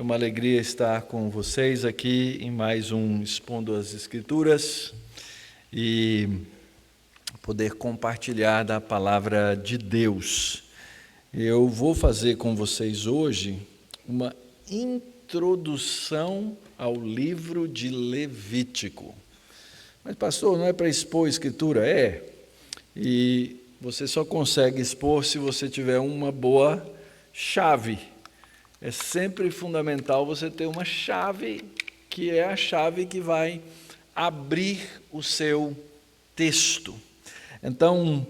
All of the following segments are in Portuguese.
É uma alegria estar com vocês aqui em mais um Expondo as Escrituras e poder compartilhar da palavra de Deus. Eu vou fazer com vocês hoje uma introdução ao livro de Levítico. Mas, pastor, não é para expor a Escritura? É. E você só consegue expor se você tiver uma boa chave. É sempre fundamental você ter uma chave, que é a chave que vai abrir o seu texto. Então,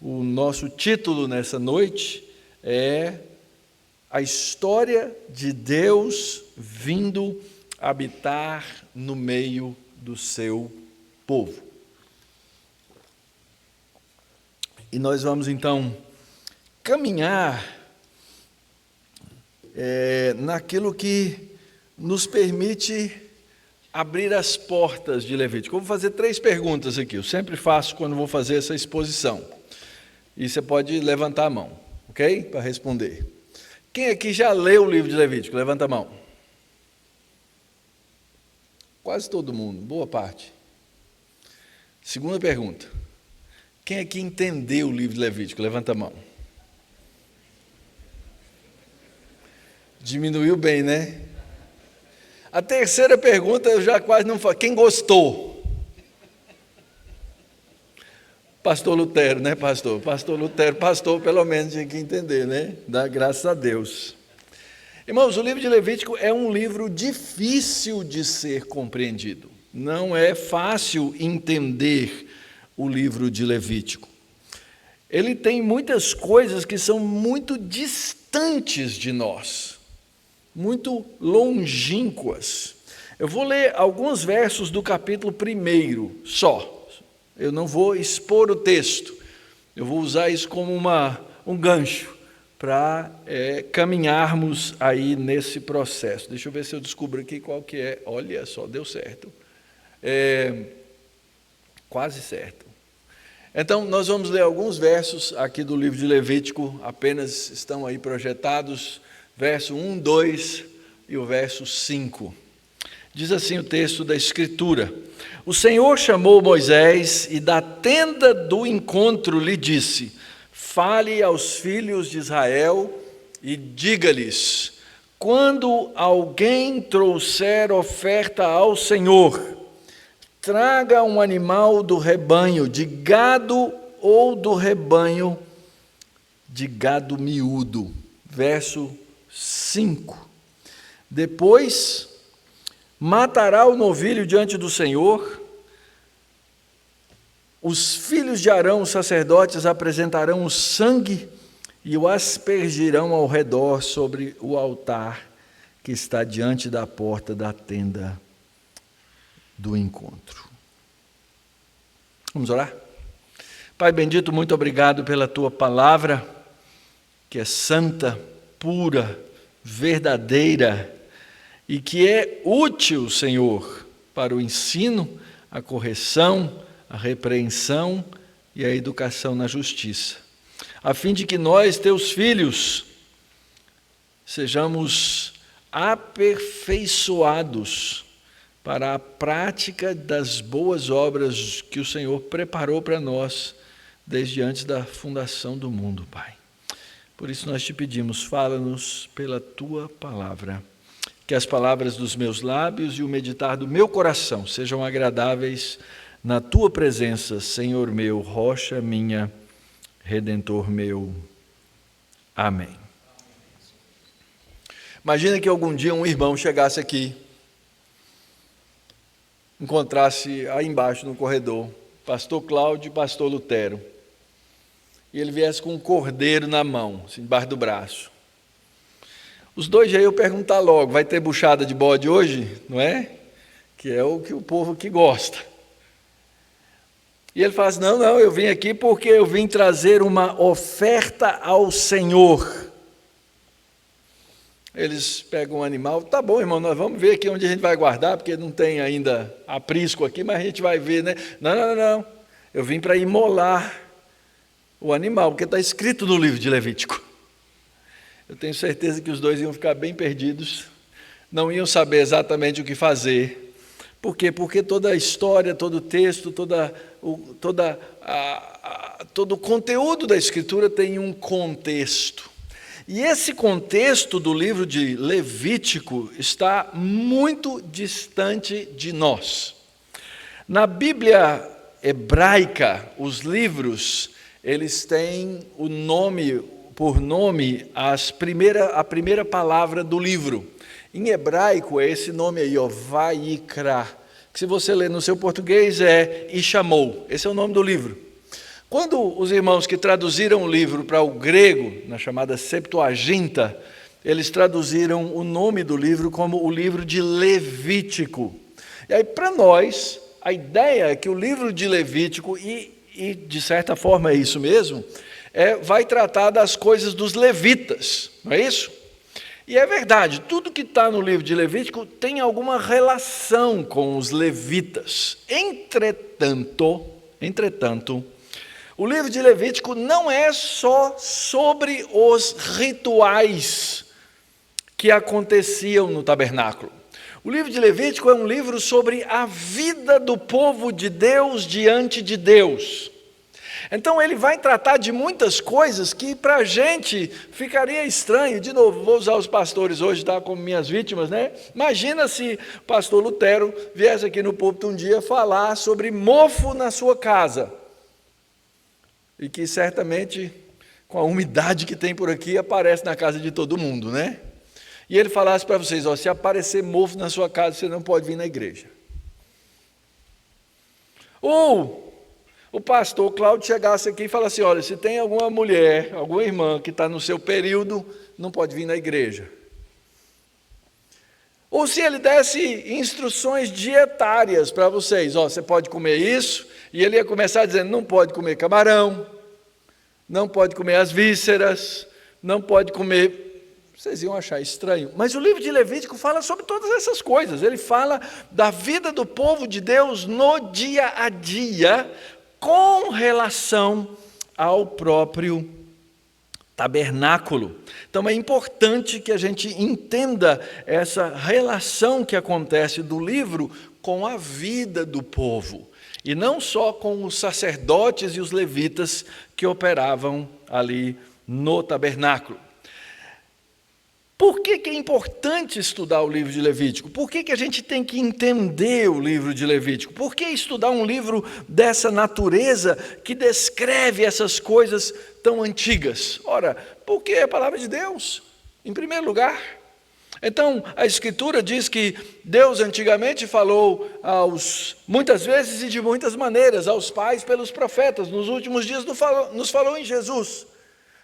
o nosso título nessa noite é A História de Deus vindo habitar no meio do seu povo. E nós vamos então caminhar naquilo que nos permite abrir as portas de Levítico. Eu vou fazer 3 perguntas aqui, eu sempre faço quando vou fazer essa exposição. E você pode levantar a mão, ok? Para responder. Quem aqui já leu o livro de Levítico? Levanta a mão. Quase todo mundo, boa parte. Segunda pergunta. Quem aqui entendeu o livro de Levítico? Levanta a mão. Diminuiu bem, né? A terceira pergunta eu já quase não falo. Quem gostou? Pastor Lutero, né, pastor? Pastor Lutero, pastor, pelo menos tinha que entender, né? Dá graças a Deus. Irmãos, o livro de Levítico é um livro difícil de ser compreendido. Não é fácil entender o livro de Levítico. Ele tem muitas coisas que são muito distantes de nós, muito longínquas. Eu vou ler alguns versos do capítulo 1 só. Eu não vou expor o texto. Eu vou usar isso como um gancho para caminharmos aí nesse processo. Deixa eu ver se eu descubro aqui qual que é. Olha só, deu certo. Quase certo. Então, nós vamos ler alguns versos aqui do livro de Levítico, apenas estão aí projetados, verso 1, 2 e o verso 5. Diz assim o texto da Escritura: O Senhor chamou Moisés e da tenda do encontro lhe disse: Fale aos filhos de Israel e diga-lhes: quando alguém trouxer oferta ao Senhor, traga um animal do rebanho de gado ou do rebanho de gado miúdo. Verso 5. Depois matará o novilho diante do Senhor. Os filhos de Arão, os sacerdotes, apresentarão o sangue e o aspergirão ao redor sobre o altar que está diante da porta da tenda do encontro. Vamos orar? Pai bendito, muito obrigado pela tua palavra, que é santa, pura, verdadeira e que é útil, Senhor, para o ensino, a correção, a repreensão e a educação na justiça, a fim de que nós, teus filhos, sejamos aperfeiçoados para a prática das boas obras que o Senhor preparou para nós desde antes da fundação do mundo, Pai. Por isso nós te pedimos, fala-nos pela tua palavra, que as palavras dos meus lábios e o meditar do meu coração sejam agradáveis na tua presença, Senhor meu, rocha minha, Redentor meu. Amém. Imagina que algum dia um irmão chegasse aqui, encontrasse aí embaixo no corredor, pastor Cláudio e pastor Lutero, e ele viesse com um cordeiro na mão, assim, debaixo do braço. Os dois já iam perguntar logo: vai ter buchada de bode hoje? Não é? Que é o que o povo que gosta. E ele fala assim: não, eu vim aqui porque eu vim trazer uma oferta ao Senhor. Eles pegam um animal: tá bom, irmão, nós vamos ver aqui onde a gente vai guardar, porque não tem ainda aprisco aqui, mas a gente vai ver, né? Não, eu vim para imolar o animal, porque está escrito no livro de Levítico. Eu tenho certeza que os dois iam ficar bem perdidos, não iam saber exatamente o que fazer. Por quê? Porque toda a história, todo o texto, todo o conteúdo da Escritura tem um contexto. E esse contexto do livro de Levítico está muito distante de nós. Na Bíblia hebraica, os livros, eles têm o nome, por nome, a primeira palavra do livro. Em hebraico é esse nome aí, Vaikra, que se você ler no seu português é E chamou. Esse é o nome do livro. Quando os irmãos que traduziram o livro para o grego, na chamada Septuaginta, eles traduziram o nome do livro como o livro de Levítico. E aí, para nós, a ideia é que o livro de Levítico, e de certa forma é isso mesmo, vai tratar das coisas dos levitas, não é isso? E é verdade, tudo que está no livro de Levítico tem alguma relação com os levitas. Entretanto, o livro de Levítico não é só sobre os rituais que aconteciam no tabernáculo. O livro de Levítico é um livro sobre a vida do povo de Deus diante de Deus. Então ele vai tratar de muitas coisas que para a gente ficaria estranho. De novo, vou usar os pastores hoje como minhas vítimas, né? Imagina se o pastor Lutero viesse aqui no púlpito um dia falar sobre mofo na sua casa. E que certamente, com a umidade que tem por aqui, aparece na casa de todo mundo, né? E ele falasse para vocês, se aparecer mofo na sua casa, você não pode vir na igreja. Ou o pastor Cláudio chegasse aqui e falasse, olha, se tem alguma mulher, alguma irmã que está no seu período, não pode vir na igreja. Ou se ele desse instruções dietárias para vocês, você pode comer isso, e ele ia começar dizendo, não pode comer camarão, não pode comer as vísceras, não pode comer... Vocês iam achar estranho, mas o livro de Levítico fala sobre todas essas coisas. Ele fala da vida do povo de Deus no dia a dia, com relação ao próprio tabernáculo. Então é importante que a gente entenda essa relação que acontece do livro com a vida do povo, e não só com os sacerdotes e os levitas que operavam ali no tabernáculo. Por que é importante estudar o livro de Levítico? Por que a gente tem que entender o livro de Levítico? Por que estudar um livro dessa natureza que descreve essas coisas tão antigas? Ora, porque é a palavra de Deus, em primeiro lugar. Então, a Escritura diz que Deus antigamente falou muitas vezes e de muitas maneiras aos pais pelos profetas. Nos últimos dias nos falou em Jesus.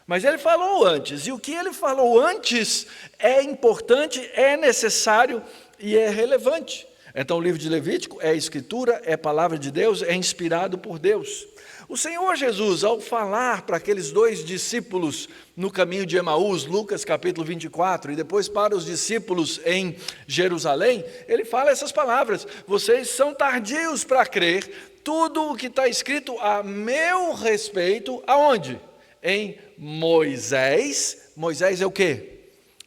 Mas ele falou antes, e o que ele falou antes é importante, é necessário e é relevante. Então o livro de Levítico é a Escritura, é a palavra de Deus, é inspirado por Deus. O Senhor Jesus, ao falar para aqueles 2 discípulos no caminho de Emaús, Lucas capítulo 24, e depois para os discípulos em Jerusalém, ele fala essas palavras, vocês são tardios para crer, tudo o que está escrito a meu respeito, aonde? Em Moisés. Moisés é o quê?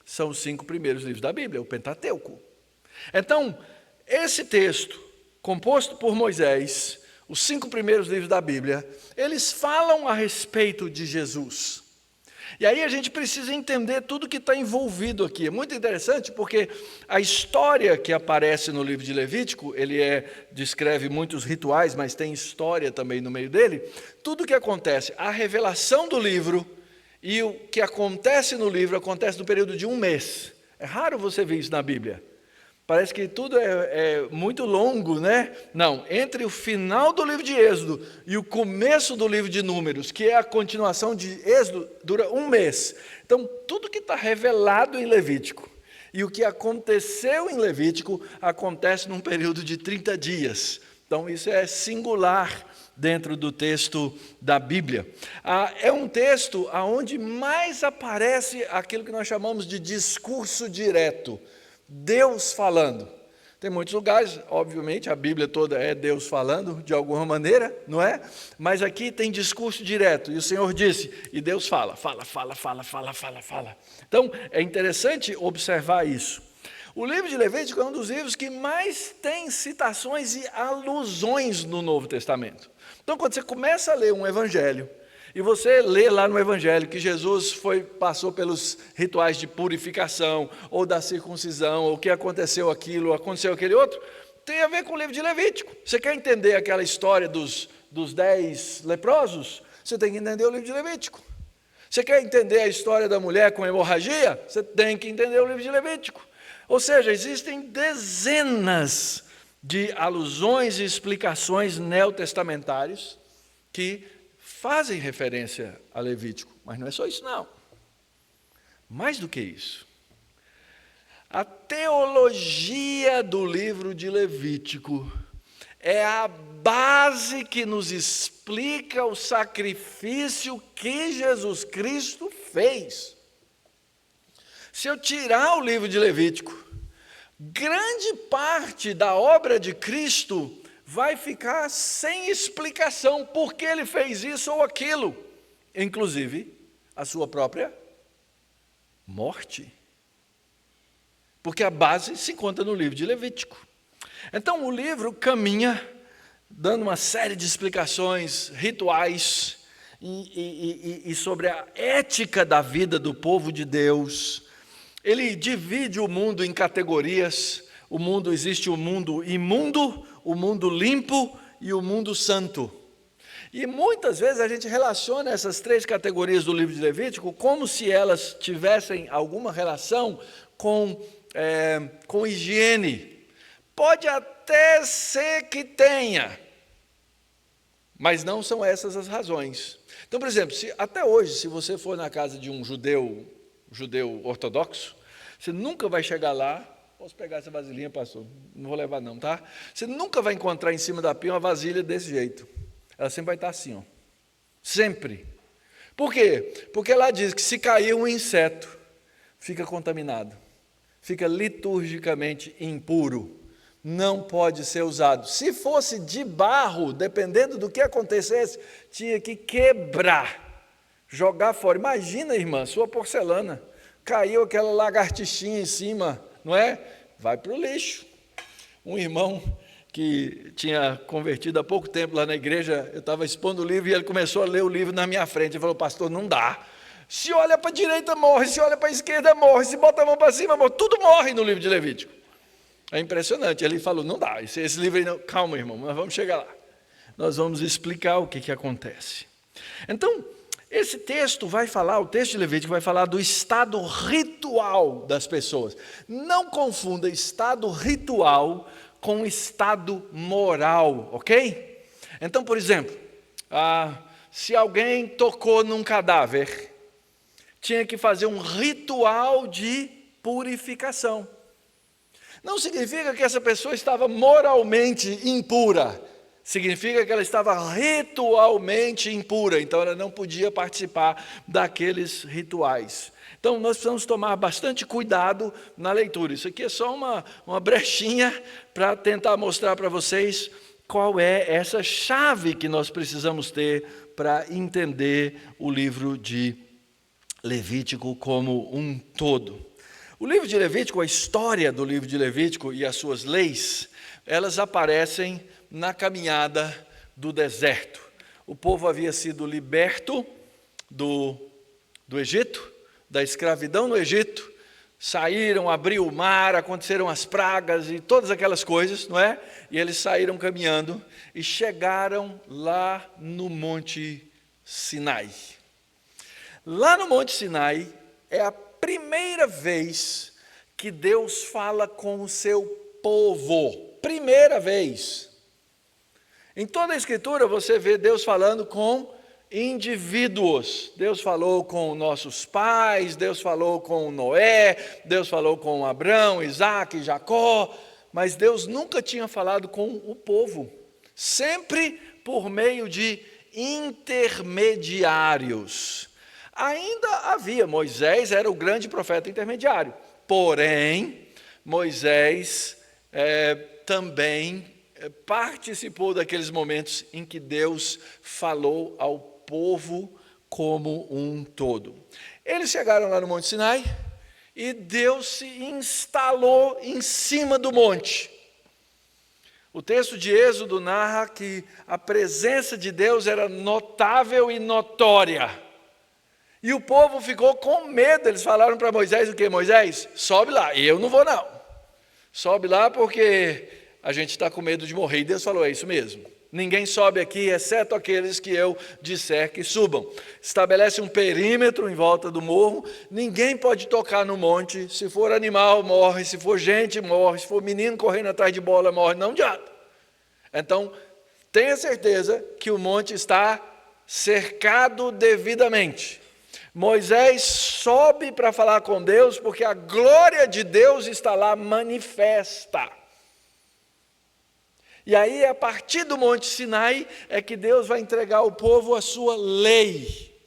São os 5 primeiros livros da Bíblia, o Pentateuco. Então, esse texto, composto por Moisés, os 5 primeiros livros da Bíblia, eles falam a respeito de Jesus. E aí a gente precisa entender tudo que está envolvido aqui. É muito interessante porque a história que aparece no livro de Levítico, ele descreve muitos rituais, mas tem história também no meio dele. Tudo que acontece, a revelação do livro e o que acontece no livro, acontece no período de 1 mês. É raro você ver isso na Bíblia. Parece que tudo é muito longo, né? Não, entre o final do livro de Êxodo e o começo do livro de Números, que é a continuação de Êxodo, dura 1 mês. Então, tudo que está revelado em Levítico e o que aconteceu em Levítico acontece num período de 30 dias. Então, isso é singular dentro do texto da Bíblia. É um texto onde mais aparece aquilo que nós chamamos de discurso direto. Deus falando. Tem muitos lugares, obviamente, a Bíblia toda é Deus falando, de alguma maneira, não é? Mas aqui tem discurso direto, e o Senhor disse, e Deus fala. Então, é interessante observar isso. O livro de Levítico é um dos livros que mais tem citações e alusões no Novo Testamento. Então, quando você começa a ler um evangelho, e você lê lá no evangelho que Jesus passou pelos rituais de purificação, ou da circuncisão, ou que aconteceu aquilo, aconteceu aquele outro, tem a ver com o livro de Levítico. Você quer entender aquela história dos 10 leprosos? Você tem que entender o livro de Levítico. Você quer entender a história da mulher com hemorragia? Você tem que entender o livro de Levítico. Ou seja, existem dezenas de alusões e explicações neotestamentárias que fazem referência a Levítico. Mas não é só isso, não. Mais do que isso. A teologia do livro de Levítico é a base que nos explica o sacrifício que Jesus Cristo fez. Se eu tirar o livro de Levítico, grande parte da obra de Cristo vai ficar sem explicação por que ele fez isso ou aquilo, inclusive a sua própria morte. Porque a base se encontra no livro de Levítico. Então o livro caminha dando uma série de explicações rituais e sobre a ética da vida do povo de Deus. Ele divide o mundo em categorias. Existe o mundo imundo, o mundo limpo e o mundo santo. E muitas vezes a gente relaciona essas 3 categorias do livro de Levítico como se elas tivessem alguma relação com higiene. Pode até ser que tenha, mas não são essas as razões. Então, por exemplo, até hoje, se você for na casa de um judeu ortodoxo, você nunca vai chegar lá. Posso pegar essa vasilhinha, pastor? Não vou levar não, tá? Você nunca vai encontrar em cima da pia uma vasilha desse jeito. Ela sempre vai estar assim, ó. Sempre. Por quê? Porque lá diz que se cair um inseto, fica contaminado. Fica liturgicamente impuro. Não pode ser usado. Se fosse de barro, dependendo do que acontecesse, tinha que quebrar, jogar fora. Imagina, irmã, sua porcelana. Caiu aquela lagartixinha em cima, não é? Vai para o lixo. Um irmão que tinha convertido há pouco tempo lá na igreja, eu estava expondo o livro e ele começou a ler o livro na minha frente. Ele falou: pastor, não dá. Se olha para a direita, morre. Se olha para a esquerda, morre. Se bota a mão para cima, morre. Tudo morre no livro de Levítico. É impressionante. Ele falou: não dá. Esse livro aí não. Calma, irmão, nós vamos chegar lá. Nós vamos explicar o que acontece. Então, esse texto vai falar, o texto de Levítico vai falar do estado ritual das pessoas. Não confunda estado ritual com estado moral, ok? Então, por exemplo, se alguém tocou num cadáver, tinha que fazer um ritual de purificação. Não significa que essa pessoa estava moralmente impura. Significa que ela estava ritualmente impura, então ela não podia participar daqueles rituais. Então nós precisamos tomar bastante cuidado na leitura. Isso aqui é só uma brechinha para tentar mostrar para vocês qual é essa chave que nós precisamos ter para entender o livro de Levítico como um todo. O livro de Levítico, a história do livro de Levítico e as suas leis, elas aparecem na caminhada do deserto. O povo havia sido liberto do Egito, da escravidão no Egito, saíram, abriu o mar, aconteceram as pragas e todas aquelas coisas, não é? E eles saíram caminhando e chegaram lá no Monte Sinai. Lá no Monte Sinai é a primeira vez que Deus fala com o seu povo. Primeira vez. Em toda a Escritura você vê Deus falando com indivíduos. Deus falou com nossos pais, Deus falou com Noé, Deus falou com Abraão, Isaac, Jacó, mas Deus nunca tinha falado com o povo. Sempre por meio de intermediários. Ainda havia, Moisés era o grande profeta intermediário, porém, Moisés também participou daqueles momentos em que Deus falou ao povo como um todo. Eles chegaram lá no Monte Sinai e Deus se instalou em cima do monte. O texto de Êxodo narra que a presença de Deus era notável e notória. E o povo ficou com medo. Eles falaram para Moisés o quê? Moisés, sobe lá. Eu não vou não. Sobe lá porque a gente está com medo de morrer. E Deus falou, é isso mesmo. Ninguém sobe aqui, exceto aqueles que eu disser que subam. Estabelece um perímetro em volta do morro. Ninguém pode tocar no monte. Se for animal, morre. Se for gente, morre. Se for menino correndo atrás de bola, morre. Não adianta. Então, tenha certeza que o monte está cercado devidamente. Moisés sobe para falar com Deus, porque a glória de Deus está lá manifesta. E aí, a partir do Monte Sinai, é que Deus vai entregar ao povo a sua lei.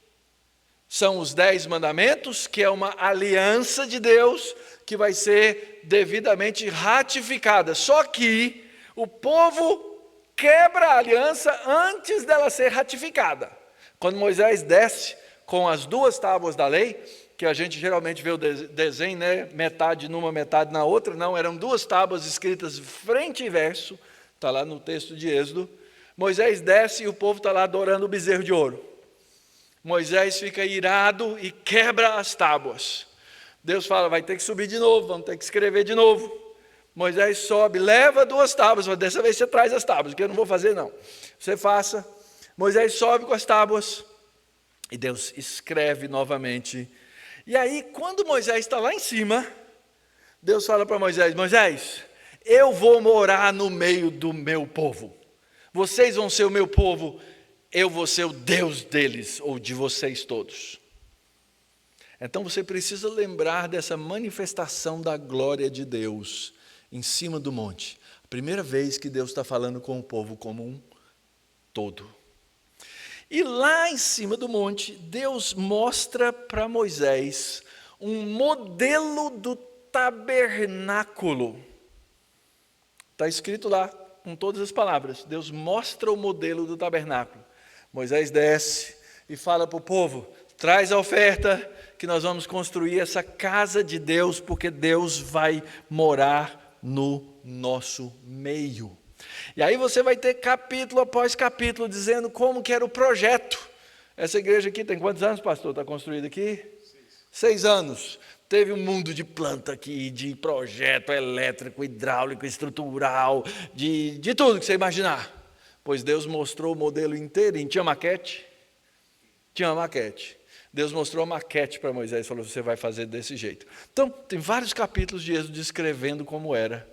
São os 10 mandamentos, que é uma aliança de Deus, que vai ser devidamente ratificada. Só que o povo quebra a aliança antes dela ser ratificada. Quando Moisés desce com as 2 tábuas da lei, que a gente geralmente vê o desenho, né? Metade numa, metade na outra. Não, eram 2 tábuas escritas frente e verso. Está lá no texto de Êxodo. Moisés desce e o povo está lá adorando o bezerro de ouro. Moisés fica irado e quebra as tábuas. Deus fala, vai ter que subir de novo, vamos ter que escrever de novo. Moisés sobe, leva 2 tábuas, mas dessa vez você traz as tábuas, que eu não vou fazer não. Você faça. Moisés sobe com as tábuas e Deus escreve novamente. E aí, quando Moisés está lá em cima, Deus fala para Moisés, Moisés, eu vou morar no meio do meu povo. Vocês vão ser o meu povo, eu vou ser o Deus deles, ou de vocês todos. Então você precisa lembrar dessa manifestação da glória de Deus em cima do monte. A primeira vez que Deus está falando com o povo como um todo. E lá em cima do monte, Deus mostra para Moisés um modelo do tabernáculo. Está escrito lá, com todas as palavras. Deus mostra o modelo do tabernáculo. Moisés desce e fala para o povo, traz a oferta, que nós vamos construir essa casa de Deus, porque Deus vai morar no nosso meio. E aí você vai ter capítulo após capítulo, dizendo como que era o projeto. Essa igreja aqui tem quantos anos, pastor? Está construída aqui? 6 anos. Teve um mundo de planta aqui, de projeto elétrico, hidráulico, estrutural, de tudo que você imaginar. Pois Deus mostrou o modelo inteirinho. Tinha maquete? Tinha uma maquete. Deus mostrou a maquete para Moisés e falou, você vai fazer desse jeito. Então, tem vários capítulos de Êxodo descrevendo como era.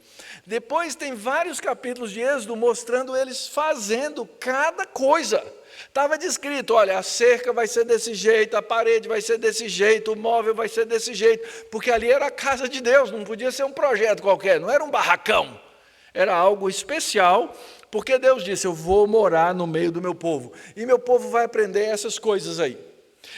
Depois tem vários capítulos de Êxodo mostrando eles fazendo cada coisa. Estava descrito, olha, a cerca vai ser desse jeito, a parede vai ser desse jeito, o móvel vai ser desse jeito, porque ali era a casa de Deus, não podia ser um projeto qualquer, não era um barracão, era algo especial, porque Deus disse, eu vou morar no meio do meu povo, e meu povo vai aprender essas coisas aí.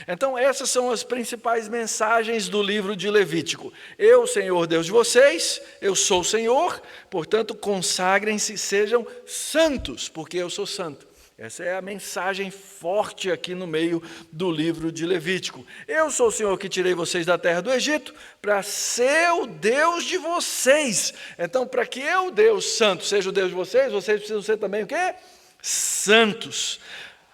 Então essas são as principais mensagens do livro de Levítico. Eu, Senhor Deus de vocês, eu sou o Senhor, portanto consagrem-se, sejam santos, porque eu sou santo. Essa é a mensagem forte aqui no meio do livro de Levítico. Eu sou o Senhor que tirei vocês da terra do Egito, para ser o Deus de vocês. Então, para que eu, Deus santo, seja o Deus de vocês, vocês precisam ser também o quê? Santos.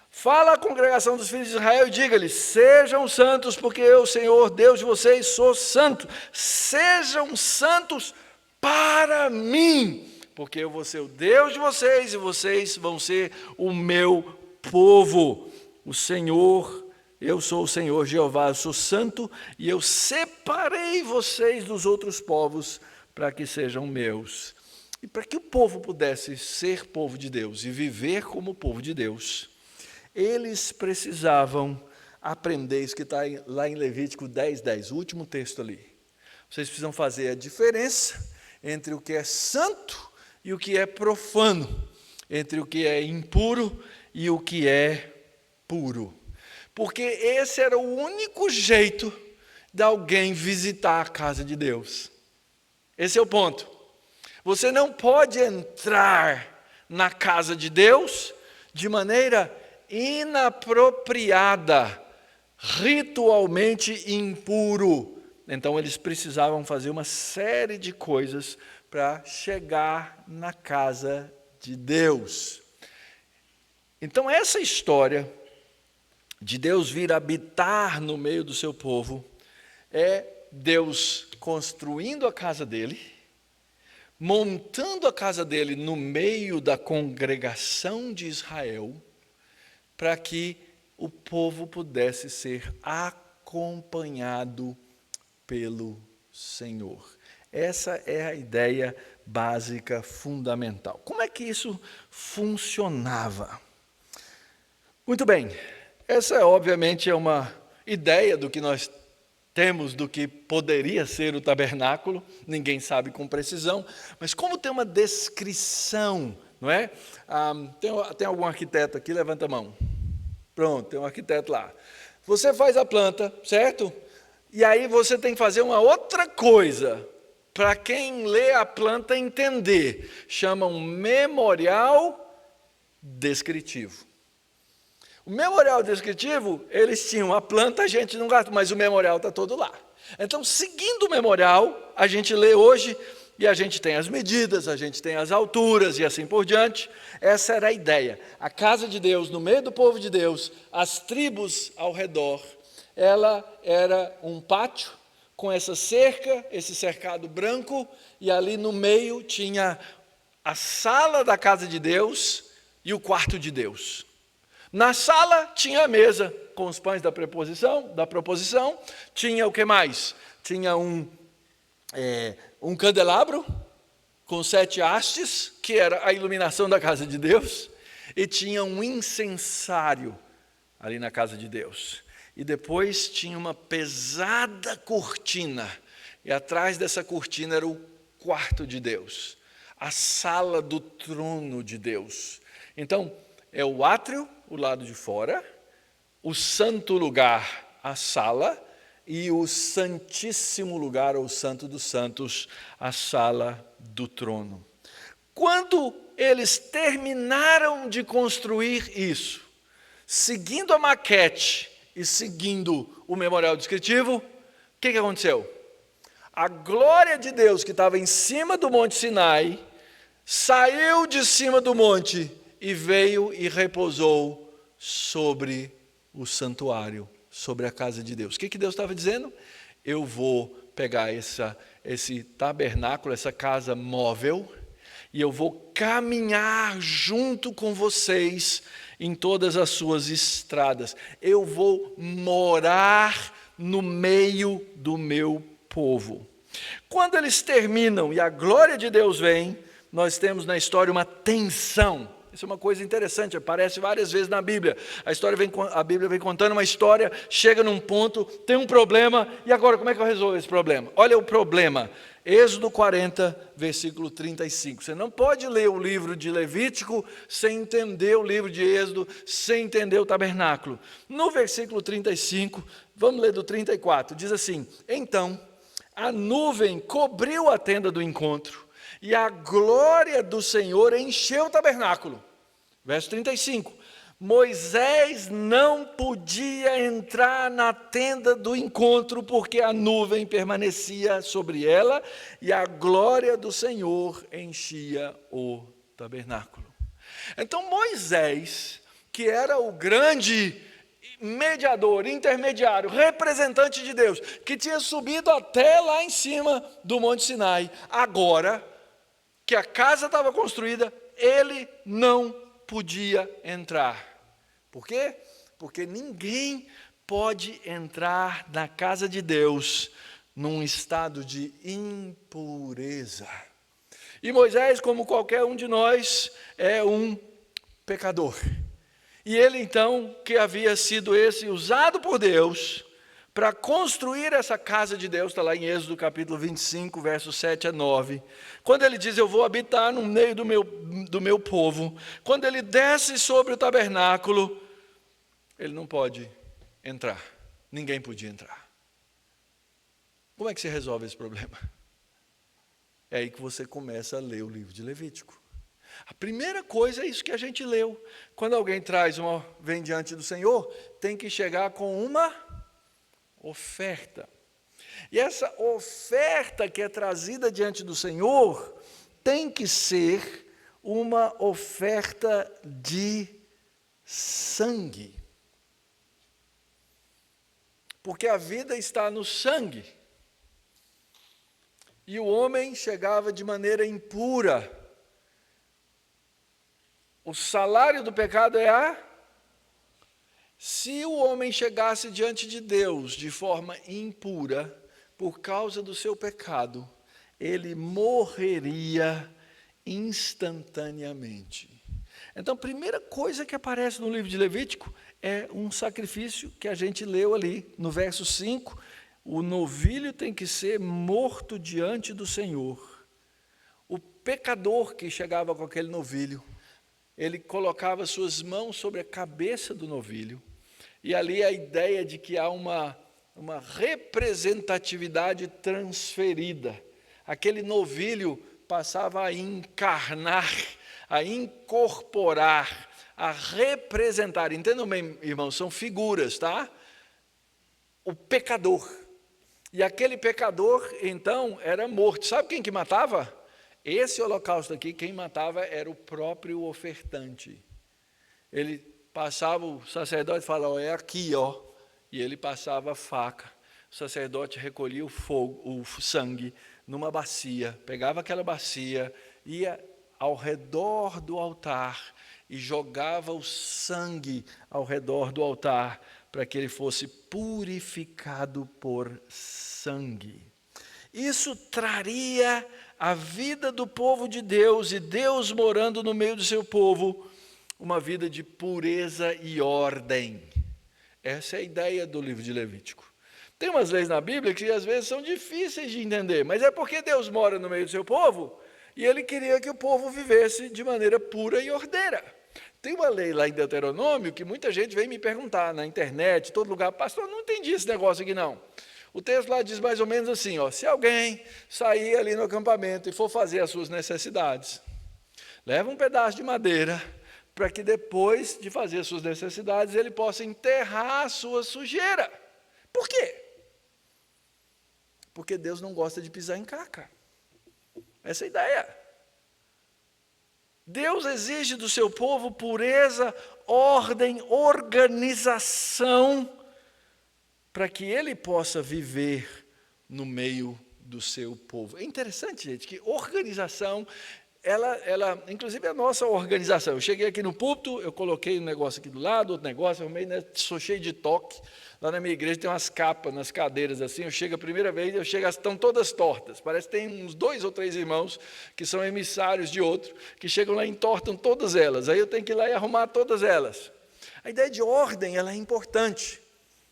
Fala à congregação dos filhos de Israel e diga-lhes, sejam santos, porque eu, Senhor, Deus de vocês, sou santo. Sejam santos para mim, porque eu vou ser o Deus de vocês e vocês vão ser o meu povo. O Senhor, eu sou o Senhor Jeová, eu sou santo e eu separei vocês dos outros povos para que sejam meus. E para que o povo pudesse ser povo de Deus e viver como povo de Deus, eles precisavam aprender isso que está lá em Levítico 10:10, o último texto ali. Vocês precisam fazer a diferença entre o que é santo e o que é profano, entre o que é impuro e o que é puro. Porque esse era o único jeito de alguém visitar a casa de Deus. Esse é o ponto. Você não pode entrar na casa de Deus de maneira inapropriada, ritualmente impuro. Então eles precisavam fazer uma série de coisas para chegar na casa de Deus. Então essa história de Deus vir habitar no meio do seu povo é Deus construindo a casa dele, montando a casa dele no meio da congregação de Israel, para que o povo pudesse ser acompanhado pelo Senhor. Essa é a ideia básica, fundamental. Como é que isso funcionava? Muito bem, essa obviamente é uma ideia do que nós temos do que poderia ser o tabernáculo, ninguém sabe com precisão, mas como tem uma descrição, não é? Tem algum arquiteto aqui? Levanta a mão. Pronto, tem um arquiteto lá. Você faz a planta, certo? E aí você tem que fazer uma outra coisa, para quem lê a planta entender. Chama um memorial descritivo. O memorial descritivo, eles tinham a planta, a gente não gasta, mas o memorial está todo lá. Então, seguindo o memorial, a gente lê hoje, e a gente tem as medidas, a gente tem as alturas e assim por diante. Essa era a ideia. A casa de Deus, no meio do povo de Deus, as tribos ao redor, ela era um pátio com essa cerca, esse cercado branco, e ali no meio tinha a sala da casa de Deus e o quarto de Deus. Na sala tinha a mesa com os pães da proposição, tinha o que mais? Tinha um candelabro com 7 hastes, que era a iluminação da casa de Deus, e tinha um incensário ali na casa de Deus. E depois tinha uma pesada cortina, e atrás dessa cortina era o quarto de Deus, a sala do trono de Deus. Então, é o átrio, o lado de fora, o santo lugar, a sala, e o santíssimo lugar, ou santo dos santos, a sala do trono. Quando eles terminaram de construir isso, seguindo a maquete e seguindo o memorial descritivo, o que aconteceu? A glória de Deus que estava em cima do Monte Sinai, saiu de cima do monte e veio e repousou sobre o santuário, sobre a casa de Deus. O que Deus estava dizendo? Eu vou pegar esse tabernáculo, essa casa móvel, e eu vou caminhar junto com vocês em todas as suas estradas. Eu vou morar no meio do meu povo. Quando eles terminam e a glória de Deus vem, nós temos na história uma tensão. Isso é uma coisa interessante, aparece várias vezes na Bíblia. A Bíblia vem contando uma história, chega num ponto, tem um problema, e agora como é que eu resolvo esse problema? Olha o problema, Êxodo 40, versículo 35. Você não pode ler o livro de Levítico sem entender o livro de Êxodo, sem entender o tabernáculo. No versículo 35, vamos ler do 34, diz assim: então a nuvem cobriu a tenda do encontro, e a glória do Senhor encheu o tabernáculo. Verso 35. Moisés não podia entrar na tenda do encontro, porque a nuvem permanecia sobre ela, e a glória do Senhor enchia o tabernáculo. Então Moisés, que era o grande mediador, intermediário, representante de Deus, que tinha subido até lá em cima do Monte Sinai, agora que a casa estava construída, ele não podia entrar. Por quê? Porque ninguém pode entrar na casa de Deus num estado de impureza. E Moisés, como qualquer um de nós, é um pecador. E ele então, que havia sido usado por Deus para construir essa casa de Deus, está lá em Êxodo capítulo 25, versos 7 a 9, quando ele diz, eu vou habitar no meio do meu povo, quando ele desce sobre o tabernáculo, ele não pode entrar, ninguém podia entrar. Como é que se resolve esse problema? É aí que você começa a ler o livro de Levítico. A primeira coisa é isso que a gente leu, quando alguém vem diante do Senhor, tem que chegar com uma oferta. E essa oferta que é trazida diante do Senhor tem que ser uma oferta de sangue. Porque a vida está no sangue. E o homem chegava de maneira impura. O salário do pecado é a... Se o homem chegasse diante de Deus de forma impura, por causa do seu pecado, ele morreria instantaneamente. Então, a primeira coisa que aparece no livro de Levítico é um sacrifício que a gente leu ali, no verso 5, o novilho tem que ser morto diante do Senhor. O pecador que chegava com aquele novilho, ele colocava suas mãos sobre a cabeça do novilho, e ali a ideia de que há uma representatividade transferida. Aquele novilho passava a encarnar, a incorporar, a representar. Entendam bem, irmãos, são figuras, tá? O pecador. E aquele pecador, então, era morto. Sabe quem que matava? Esse holocausto aqui, quem matava era o próprio ofertante. Ele passava, o sacerdote falava, ó, é aqui, ó. E ele passava a faca. O sacerdote recolhia o sangue numa bacia, pegava aquela bacia, ia ao redor do altar e jogava o sangue ao redor do altar para que ele fosse purificado por sangue. Isso traria a vida do povo de Deus e Deus morando no meio do seu povo, uma vida de pureza e ordem. Essa é a ideia do livro de Levítico. Tem umas leis na Bíblia que às vezes são difíceis de entender, mas é porque Deus mora no meio do seu povo e Ele queria que o povo vivesse de maneira pura e ordeira. Tem uma lei lá em Deuteronômio que muita gente vem me perguntar na internet, em todo lugar, pastor, não entendi esse negócio aqui não. O texto lá diz mais ou menos assim, ó, se alguém sair ali no acampamento e for fazer as suas necessidades, leva um pedaço de madeira para que depois de fazer as suas necessidades ele possa enterrar a sua sujeira. Por quê? Porque Deus não gosta de pisar em caca. Essa é a ideia. Deus exige do seu povo pureza, ordem, organização, para que ele possa viver no meio do seu povo. É interessante, gente, que organização, ela inclusive a nossa organização. Eu cheguei aqui no púlpito, eu coloquei um negócio aqui do lado, outro negócio, arrumei, né, sou cheio de toque. Lá na minha igreja tem umas capas nas cadeiras assim, eu chego a primeira vez, elas estão todas tortas. Parece que tem uns 2 ou 3 irmãos que são emissários de outro, que chegam lá e entortam todas elas. Aí eu tenho que ir lá e arrumar todas elas. A ideia de ordem, ela é importante.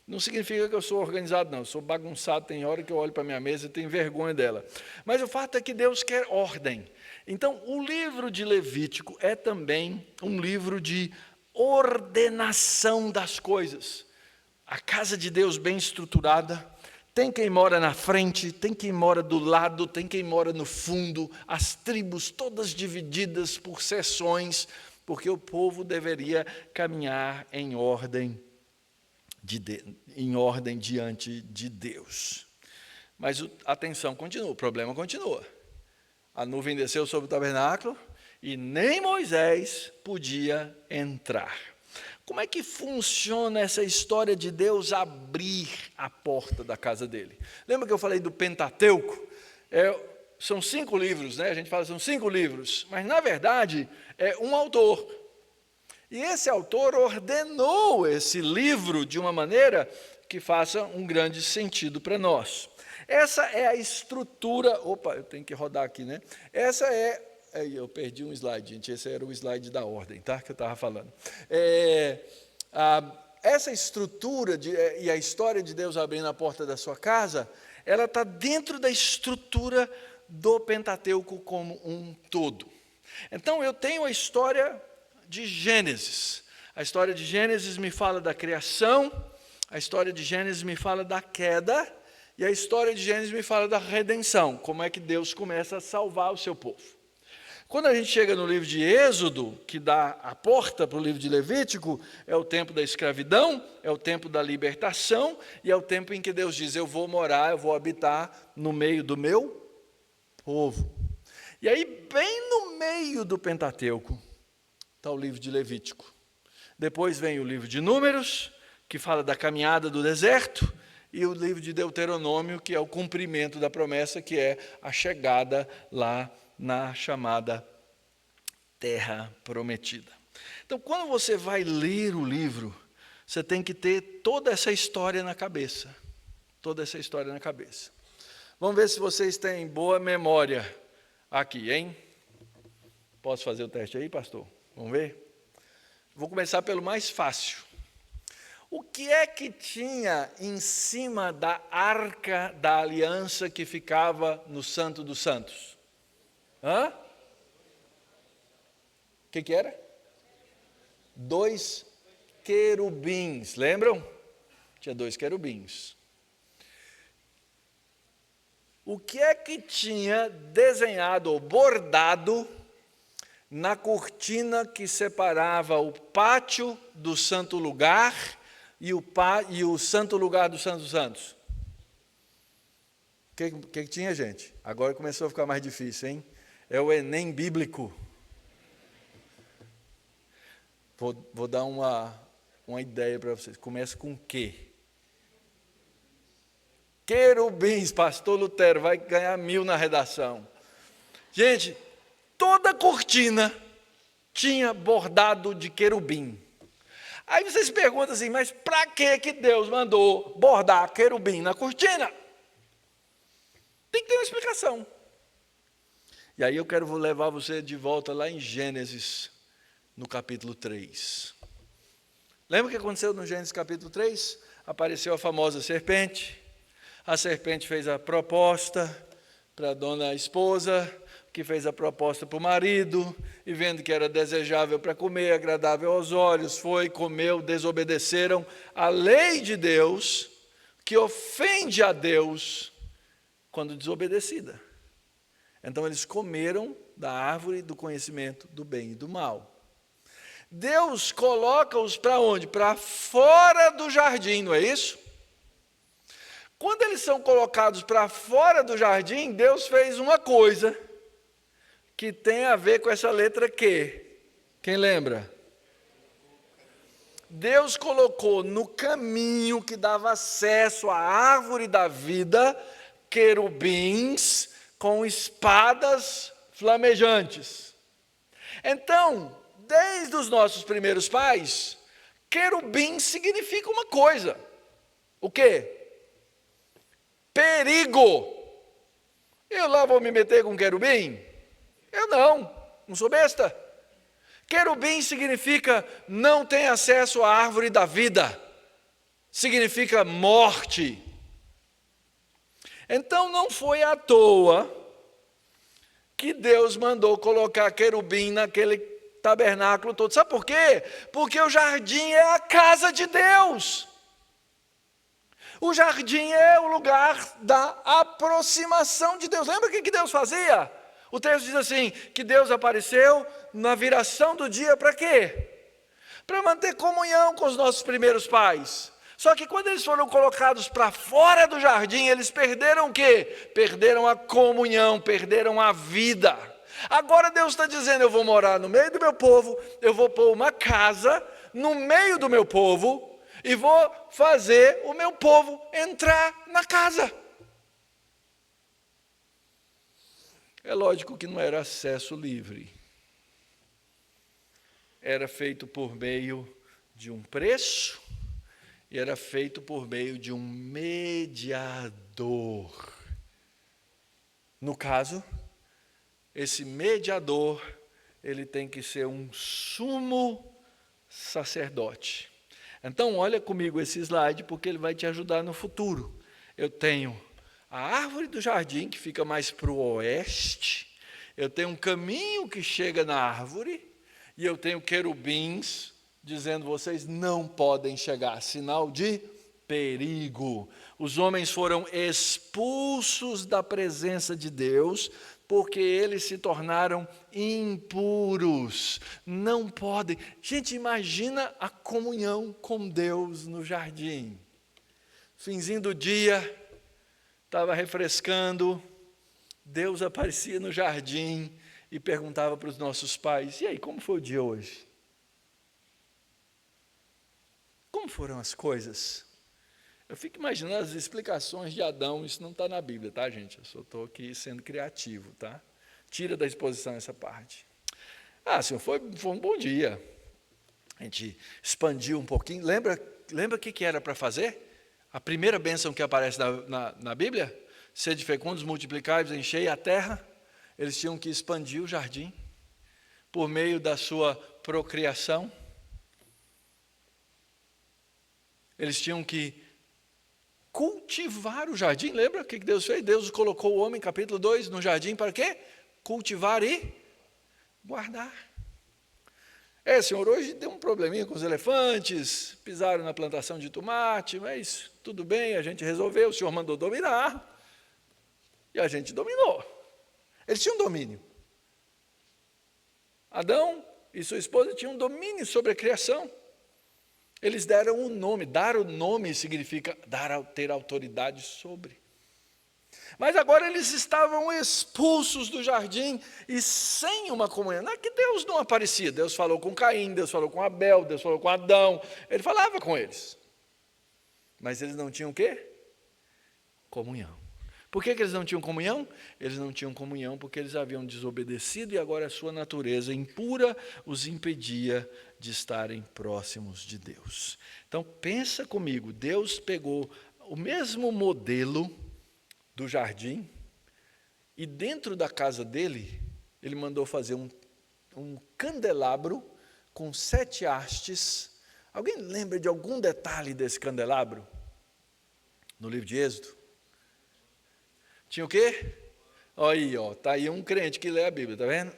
Não significa que eu sou organizado, não. Eu sou bagunçado, tem hora que eu olho para a minha mesa e tenho vergonha dela. Mas o fato é que Deus quer ordem. Então, o livro de Levítico é também um livro de ordenação das coisas. A casa de Deus bem estruturada, tem quem mora na frente, tem quem mora do lado, tem quem mora no fundo, as tribos todas divididas por seções, porque o povo deveria caminhar em ordem diante de Deus. Mas a tensão continua, o problema continua. A nuvem desceu sobre o tabernáculo e nem Moisés podia entrar. Como é que funciona essa história de Deus abrir a porta da casa dele? Lembra que eu falei do Pentateuco? São 5 livros, né? A gente fala que são 5 livros, mas na verdade é um autor. E esse autor ordenou esse livro de uma maneira que faça um grande sentido para nós. Essa é a estrutura... Opa, eu tenho que rodar aqui, né? Essa é... Eu perdi um slide, gente. Esse era o slide da ordem, tá? Que eu estava falando. Essa estrutura e a história de Deus abrindo a porta da sua casa, ela está dentro da estrutura do Pentateuco como um todo. Então, eu tenho a história de Gênesis. A história de Gênesis me fala da criação, a história de Gênesis me fala da queda, e a história de Gênesis me fala da redenção, como é que Deus começa a salvar o seu povo. Quando a gente chega no livro de Êxodo, que dá a porta para o livro de Levítico, é o tempo da escravidão, é o tempo da libertação, e é o tempo em que Deus diz, eu vou morar, eu vou habitar no meio do meu povo. E aí, bem no meio do Pentateuco, está o livro de Levítico. Depois vem o livro de Números, que fala da caminhada do deserto, e o livro de Deuteronômio, que é o cumprimento da promessa, que é a chegada lá na chamada Terra Prometida. Então, quando você vai ler o livro, você tem que ter toda essa história na cabeça. Toda essa história na cabeça. Vamos ver se vocês têm boa memória aqui, hein? Posso fazer o teste aí, pastor? Vamos ver? Vou começar pelo mais fácil. O que é que tinha em cima da arca da aliança que ficava no Santo dos Santos? Hã? O que era? 2 querubins, lembram? Tinha 2 querubins. O que é que tinha desenhado ou bordado na cortina que separava o pátio do santo lugar e o santo lugar do Santo dos Santos? O que tinha, gente? Agora começou a ficar mais difícil, hein? É o Enem bíblico. Vou dar uma ideia para vocês. Começa com o quê? Querubins, pastor Lutero, vai ganhar 1000 na redação. Gente, toda cortina tinha bordado de querubim. Aí vocês se perguntam assim, mas para que Deus mandou bordar querubim na cortina? Tem que ter uma explicação. E aí eu quero levar você de volta lá em Gênesis, no capítulo 3. Lembra o que aconteceu no Gênesis capítulo 3? Apareceu a famosa serpente. A serpente fez a proposta para a dona esposa, que fez a proposta para o marido, e vendo que era desejável para comer, agradável aos olhos, foi, comeu, desobedeceram a lei de Deus, que ofende a Deus quando desobedecida. Então eles comeram da árvore do conhecimento do bem e do mal. Deus coloca-os para onde? Para fora do jardim, não é isso? Quando eles são colocados para fora do jardim, Deus fez uma coisa que tem a ver com essa letra Q. Quem lembra? Deus colocou no caminho que dava acesso à árvore da vida, querubins com espadas flamejantes. Então, desde os nossos primeiros pais, querubim significa uma coisa. O quê? Perigo. Eu lá vou me meter com querubim? Eu não sou besta. Querubim significa não tem acesso à árvore da vida. Significa morte. Então não foi à toa que Deus mandou colocar querubim naquele tabernáculo todo. Sabe por quê? Porque o jardim é a casa de Deus. O jardim é o lugar da aproximação de Deus. Lembra o que Deus fazia? O texto diz assim, que Deus apareceu na viração do dia para quê? Para manter comunhão com os nossos primeiros pais. Só que quando eles foram colocados para fora do jardim, eles perderam o quê? Perderam a comunhão, perderam a vida. Agora Deus está dizendo, eu vou morar no meio do meu povo, eu vou pôr uma casa no meio do meu povo e vou fazer o meu povo entrar na casa. É lógico que não era acesso livre. Era feito por meio de um preço e era feito por meio de um mediador. No caso, esse mediador, ele tem que ser um sumo sacerdote. Então, olha comigo esse slide, porque ele vai te ajudar no futuro. Eu tenho a árvore do jardim, que fica mais para o oeste. Eu tenho um caminho que chega na árvore. E eu tenho querubins, dizendo, vocês não podem chegar. Sinal de perigo. Os homens foram expulsos da presença de Deus, porque eles se tornaram impuros. Não podem. Gente, imagina a comunhão com Deus no jardim. Finzinho do dia, estava refrescando, Deus aparecia no jardim e perguntava para os nossos pais: e aí, como foi o dia hoje? Como foram as coisas? Eu fico imaginando as explicações de Adão, isso não está na Bíblia, tá, gente? Eu só estou aqui sendo criativo, tá? Tira da exposição essa parte. Senhor, foi um bom dia. A gente expandiu um pouquinho. Lembra o que era para fazer? A primeira bênção que aparece na Bíblia? Sede fecundos, multiplicai-vos, enchei a terra. Eles tinham que expandir o jardim por meio da sua procriação. Eles tinham que cultivar o jardim. Lembra o que Deus fez? Deus colocou o homem, capítulo 2, no jardim para quê? Cultivar e guardar. Senhor, hoje deu um probleminha com os elefantes, pisaram na plantação de tomate, mas tudo bem, a gente resolveu, o Senhor mandou dominar, e a gente dominou. Eles tinham domínio. Adão e sua esposa tinham domínio sobre a criação. Eles deram um nome. Dar o nome significa ter autoridade sobre. Mas agora eles estavam expulsos do jardim e sem uma comunhão. Não é que Deus não aparecia. Deus falou com Caim, Deus falou com Abel, Deus falou com Adão. Ele falava com eles. Mas eles não tinham o quê? Comunhão. Por que eles não tinham comunhão? Eles não tinham comunhão porque eles haviam desobedecido e agora a sua natureza impura os impedia de estarem próximos de Deus. Então pensa comigo, Deus pegou o mesmo modelo do jardim e dentro da casa dele, ele mandou fazer um candelabro com 7 hastes. Alguém lembra de algum detalhe desse candelabro? No livro de Êxodo? Tinha o quê? Olha aí, está aí um crente que lê a Bíblia, está vendo?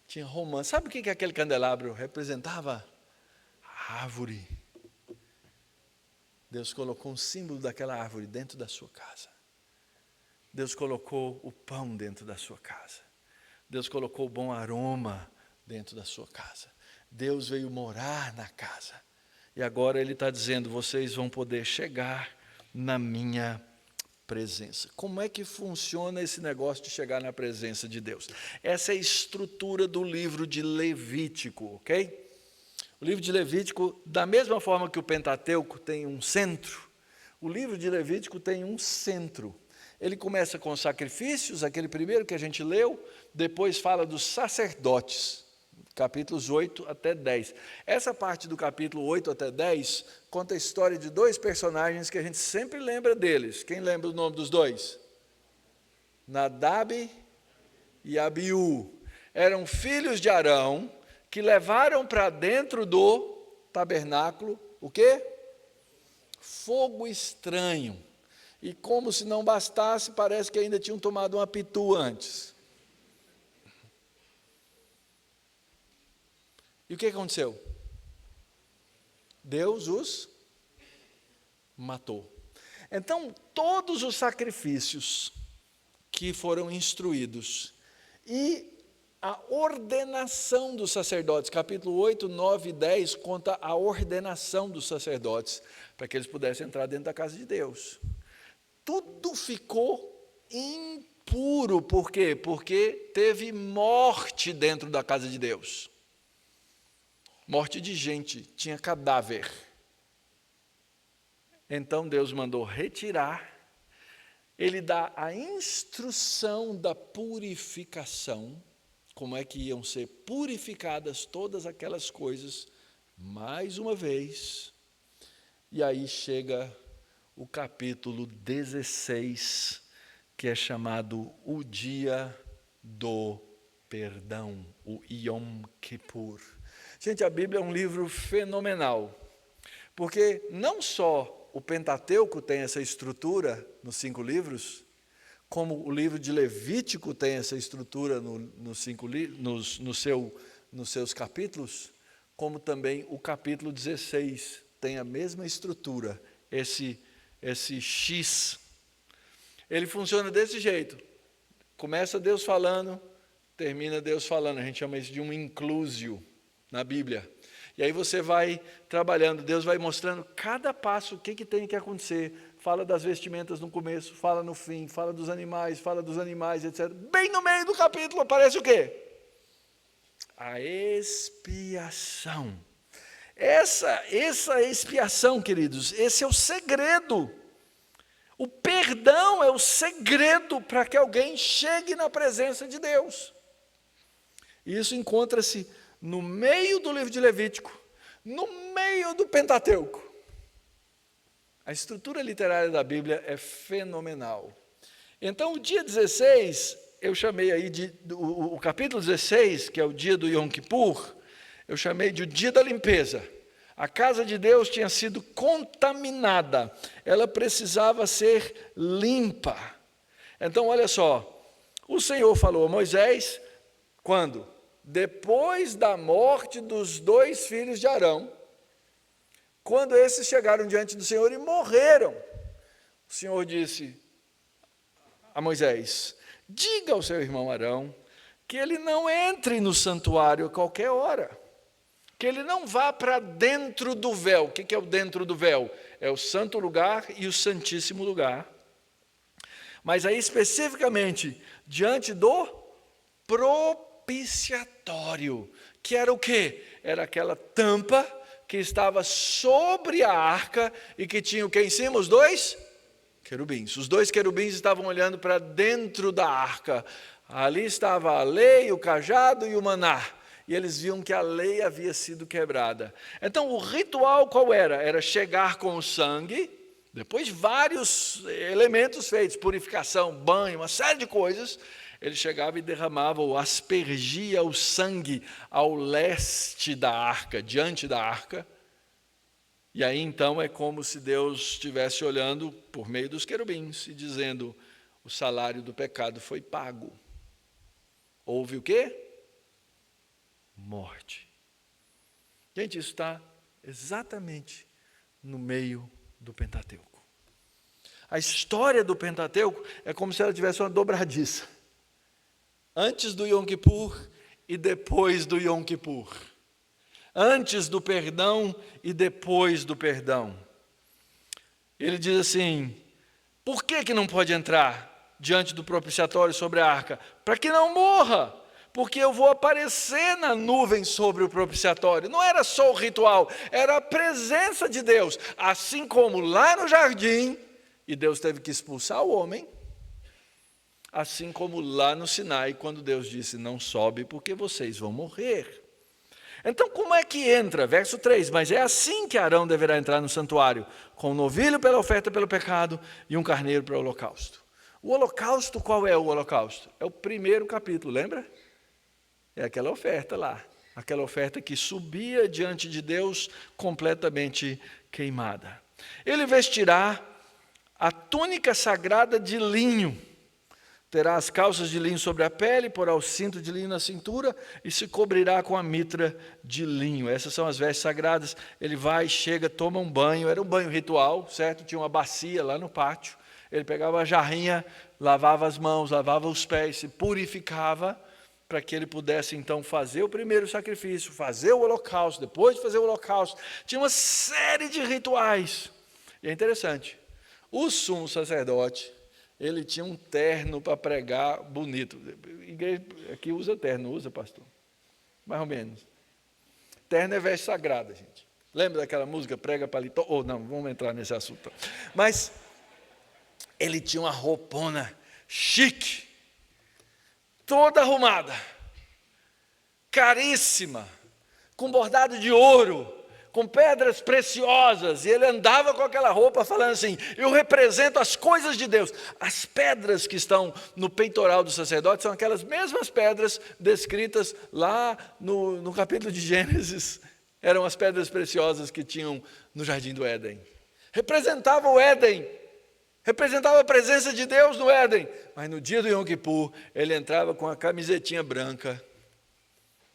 Tinha romã. Sabe o que aquele candelabro representava? A árvore. Deus colocou um símbolo daquela árvore dentro da sua casa. Deus colocou o pão dentro da sua casa. Deus colocou o bom aroma dentro da sua casa. Deus veio morar na casa. E agora Ele está dizendo, vocês vão poder chegar na minha presença. Como é que funciona esse negócio de chegar na presença de Deus? Essa é a estrutura do livro de Levítico, ok? O livro de Levítico, da mesma forma que o Pentateuco tem um centro, o livro de Levítico tem um centro. Ele começa com os sacrifícios, aquele primeiro que a gente leu, depois fala dos sacerdotes, capítulos 8 até 10. Essa parte do capítulo 8 até 10 conta a história de 2 personagens que a gente sempre lembra deles. Quem lembra o nome dos 2? Nadab e Abiú. Eram filhos de Arão que levaram para dentro do tabernáculo o quê? Fogo estranho. E como se não bastasse, parece que ainda tinham tomado uma pitu antes. E o que aconteceu? Deus os matou. Então, todos os sacrifícios que foram instruídos e a ordenação dos sacerdotes, capítulo 8, 9 e 10, conta a ordenação dos sacerdotes, para que eles pudessem entrar dentro da casa de Deus. Tudo ficou impuro, por quê? Porque teve morte dentro da casa de Deus. Morte de gente, tinha cadáver. Então Deus mandou retirar, Ele dá a instrução da purificação, como é que iam ser purificadas todas aquelas coisas, mais uma vez, e aí chega o capítulo 16, que é chamado o Dia do Perdão, o Yom Kippur. Gente, a Bíblia é um livro fenomenal, porque não só o Pentateuco tem essa estrutura nos 5 livros, como o livro de Levítico tem essa estrutura nos seus capítulos, como também o capítulo 16 tem a mesma estrutura, esse X. Ele funciona desse jeito. Começa Deus falando, termina Deus falando. A gente chama isso de um inclusio na Bíblia. E aí você vai trabalhando, Deus vai mostrando cada passo, o que tem que acontecer. Fala das vestimentas no começo, fala no fim, fala dos animais, etc. Bem no meio do capítulo aparece o quê? A expiação. Essa expiação, queridos, esse é o segredo. O perdão é o segredo para que alguém chegue na presença de Deus. E isso encontra-se no meio do livro de Levítico, no meio do Pentateuco. A estrutura literária da Bíblia é fenomenal. Então, o dia 16, eu chamei aí o capítulo 16, que é o dia do Yom Kippur, eu chamei de o dia da limpeza. A casa de Deus tinha sido contaminada, ela precisava ser limpa. Então, olha só, o Senhor falou a Moisés, quando? Depois da morte dos 2 filhos de Arão, quando esses chegaram diante do Senhor e morreram, o Senhor disse a Moisés, diga ao seu irmão Arão, que ele não entre no santuário a qualquer hora, que ele não vá para dentro do véu. O que é o dentro do véu? É o santo lugar e o santíssimo lugar. Mas aí especificamente, diante do propiciatório, que era o quê? Era aquela tampa que estava sobre a arca e que tinha o que em cima? Os 2 querubins. Os 2 querubins estavam olhando para dentro da arca. Ali estava a lei, o cajado e o maná. E eles viam que a lei havia sido quebrada. Então o ritual qual era? Era chegar com o sangue, depois de vários elementos feitos, purificação, banho, uma série de coisas. Ele chegava e derramava ou aspergia o sangue ao leste da arca, diante da arca. E aí então é como se Deus estivesse olhando por meio dos querubins e dizendo, o salário do pecado foi pago. Houve o quê? Morte. Gente, isso está exatamente no meio do Pentateuco. A história do Pentateuco é como se ela tivesse uma dobradiça. Antes do Yom Kippur e depois do Yom Kippur. Antes do perdão e depois do perdão. Ele diz assim, por que não pode entrar diante do propiciatório sobre a arca? Para que não morra, porque eu vou aparecer na nuvem sobre o propiciatório. Não era só o ritual, era a presença de Deus. Assim como lá no jardim, e Deus teve que expulsar o homem, assim como lá no Sinai, quando Deus disse, não sobe porque vocês vão morrer. Então como é que entra? Verso 3, mas é assim que Arão deverá entrar no santuário, com um novilho pela oferta pelo pecado e um carneiro para o holocausto. O holocausto, qual é o holocausto? É o primeiro capítulo, lembra? É aquela oferta lá, aquela oferta que subia diante de Deus completamente queimada. Ele vestirá a túnica sagrada de linho, terá as calças de linho sobre a pele, porá o cinto de linho na cintura e se cobrirá com a mitra de linho. Essas são as vestes sagradas. Ele vai, chega, toma um banho, era um banho ritual, certo? Tinha uma bacia lá no pátio, ele pegava a jarrinha, lavava as mãos, lavava os pés, se purificava, para que ele pudesse então fazer o primeiro sacrifício, fazer o holocausto, depois de fazer o holocausto. Tinha uma série de rituais. E é interessante, o sumo sacerdote, ele tinha um terno para pregar bonito. Igreja aqui usa terno, usa, pastor? Mais ou menos. Terno é veste sagrada, gente. Lembra daquela música, prega paletó? Ou não, vamos entrar nesse assunto. Mas ele tinha uma roupona chique, toda arrumada, caríssima, com bordado de ouro, com pedras preciosas, e ele andava com aquela roupa falando assim, eu represento as coisas de Deus. As pedras que estão no peitoral do sacerdote são aquelas mesmas pedras descritas lá no capítulo de Gênesis, eram as pedras preciosas que tinham no Jardim do Éden. Representava o Éden, representava a presença de Deus no Éden, mas no dia do Yom Kippur, ele entrava com a camisetinha branca,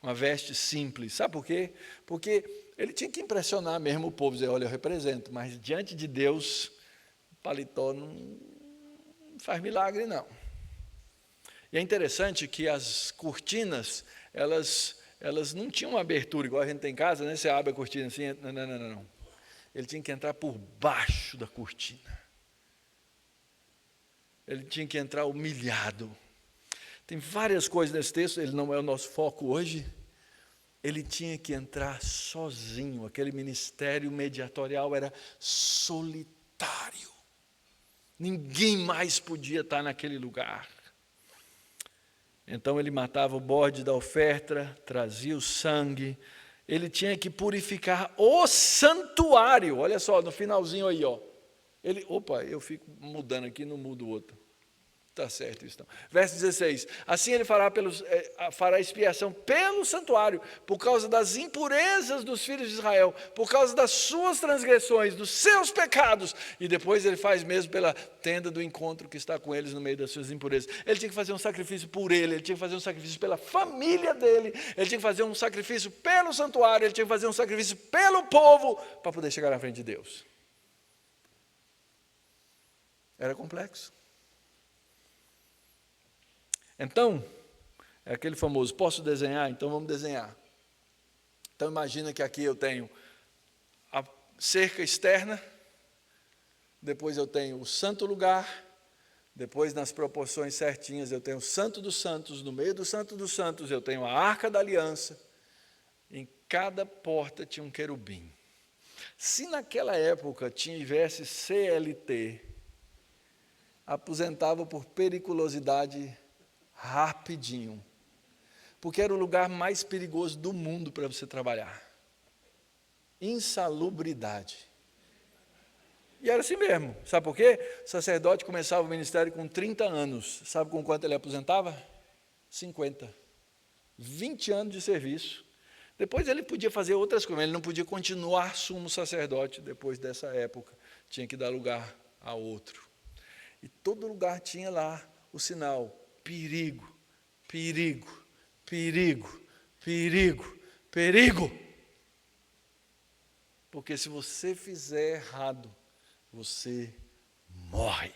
uma veste simples. Sabe por quê? Porque ele tinha que impressionar mesmo o povo, dizer, olha, eu represento, mas diante de Deus, o paletó não faz milagre, não. E é interessante que as cortinas, elas não tinham uma abertura, igual a gente tem em casa, né? Você abre a cortina assim, não. Ele tinha que entrar por baixo da cortina. Ele tinha que entrar humilhado. Tem várias coisas nesse texto, ele não é o nosso foco hoje. Ele tinha que entrar sozinho, aquele ministério mediatorial era solitário. Ninguém mais podia estar naquele lugar. Então ele matava o bode da oferta, trazia o sangue, ele tinha que purificar o santuário. Olha só, no finalzinho aí, ó. Eu fico mudando aqui, não mudo o outro. Está certo isso. Então. Verso 16. Assim ele fará expiação pelo santuário, por causa das impurezas dos filhos de Israel, por causa das suas transgressões, dos seus pecados. E depois ele faz mesmo pela tenda do encontro que está com eles no meio das suas impurezas. Ele tinha que fazer um sacrifício por ele tinha que fazer um sacrifício pela família dele, ele tinha que fazer um sacrifício pelo santuário, ele tinha que fazer um sacrifício pelo povo, para poder chegar na frente de Deus. Era complexo. Então, é aquele famoso, posso desenhar? Então vamos desenhar. Então imagina que aqui eu tenho a cerca externa, depois eu tenho o santo lugar, depois nas proporções certinhas eu tenho o santo dos santos, no meio do santo dos santos eu tenho a arca da aliança, em cada porta tinha um querubim. Se naquela época tivesse CLT, aposentava por periculosidade rapidinho, porque era o lugar mais perigoso do mundo para você trabalhar. Insalubridade. E era assim mesmo. Sabe por quê? O sacerdote começava o ministério com 30 anos. Sabe com quanto ele aposentava? 50. 20 anos de serviço. Depois ele podia fazer outras coisas, ele não podia continuar sumo sacerdote depois dessa época. Tinha que dar lugar a outro. E todo lugar tinha lá o sinal: perigo, perigo, perigo, perigo, perigo. Porque se você fizer errado, você morre.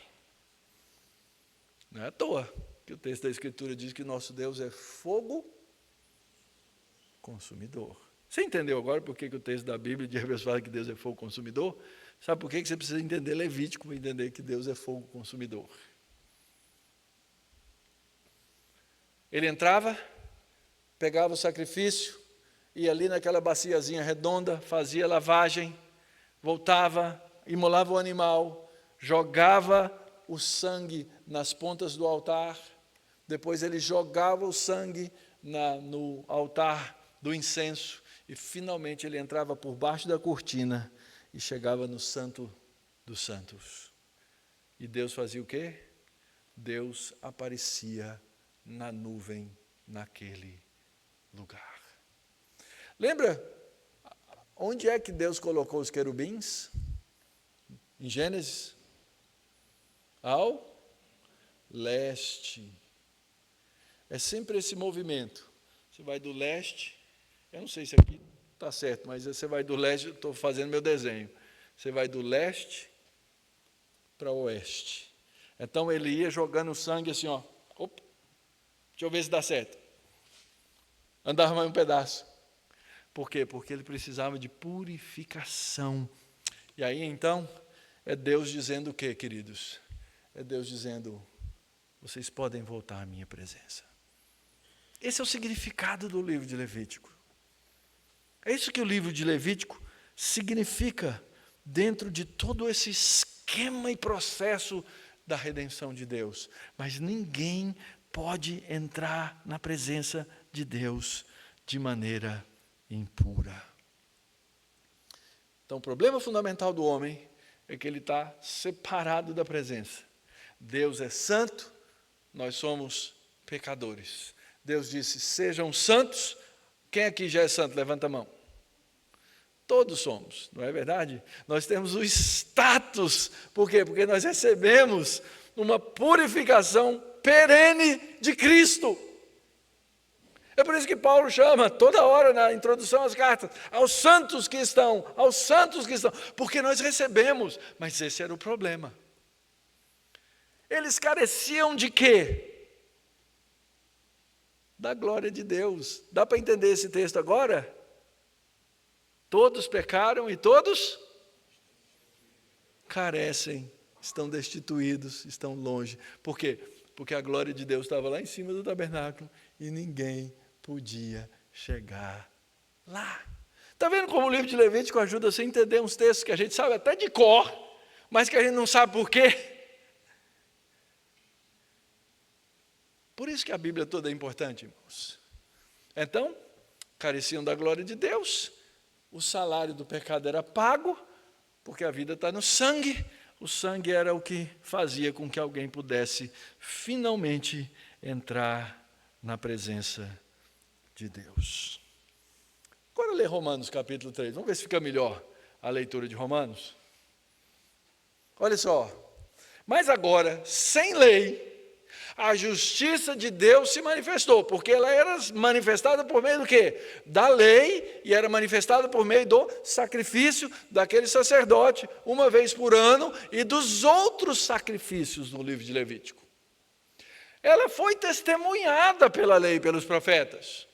Não é à toa que o texto da Escritura diz que nosso Deus é fogo consumidor. Você entendeu agora por que o texto da Bíblia de Hebreus fala que Deus é fogo consumidor? Sabe por que você precisa entender Levítico para entender que Deus é fogo consumidor? Ele entrava, pegava o sacrifício, ia ali naquela baciazinha redonda, fazia lavagem, voltava, imolava o animal, jogava o sangue nas pontas do altar, depois ele jogava o sangue no altar do incenso, e finalmente ele entrava por baixo da cortina e chegava no Santo dos Santos. E Deus fazia o quê? Deus aparecia na nuvem naquele lugar. Lembra onde é que Deus colocou os querubins? Em Gênesis? Ao leste. É sempre esse movimento. Você vai do leste, eu não sei se aqui está certo, mas você vai do leste, estou fazendo meu desenho. Você vai do leste para o oeste. Então ele ia jogando sangue assim, ó. Opa, deixa eu ver se dá certo. Andava mais um pedaço. Por quê? Porque ele precisava de purificação. E aí então, é Deus dizendo o quê, queridos? É Deus dizendo, vocês podem voltar à minha presença. Esse é o significado do livro de Levítico. É isso que o livro de Levítico significa dentro de todo esse esquema e processo da redenção de Deus. Mas ninguém pode entrar na presença de Deus de maneira impura. Então, o problema fundamental do homem é que ele está separado da presença. Deus é santo, nós somos pecadores. Deus disse, sejam santos. Quem aqui já é santo? Levanta a mão. Todos somos, não é verdade? Nós temos o status. Por quê? Porque nós recebemos uma purificação perene de Cristo. É por isso que Paulo chama toda hora na introdução às cartas, aos santos que estão, porque nós recebemos, mas esse era o problema. Eles careciam de quê? da glória de Deus. Dá para entender esse texto agora? Todos pecaram e todos carecem, estão destituídos, estão longe. Por quê? Porque a glória de Deus estava lá em cima do tabernáculo e ninguém podia chegar lá. Está vendo como o livro de Levítico ajuda você a entender uns textos que a gente sabe até de cor, mas que a gente não sabe por quê? Por isso que a Bíblia toda é importante, irmãos. Então, careciam da glória de Deus, o salário do pecado era pago, porque a vida está no sangue. O sangue era o que fazia com que alguém pudesse finalmente entrar na presença de Deus. Agora lê Romanos capítulo 3, vamos ver se fica melhor a leitura de Romanos. Olha só, mas agora, sem lei, a justiça de Deus se manifestou, porque ela era manifestada por meio do quê? Da lei, e era manifestada por meio do sacrifício daquele sacerdote, uma vez por ano, e dos outros sacrifícios no livro de Levítico. Ela foi testemunhada pela lei e pelos profetas.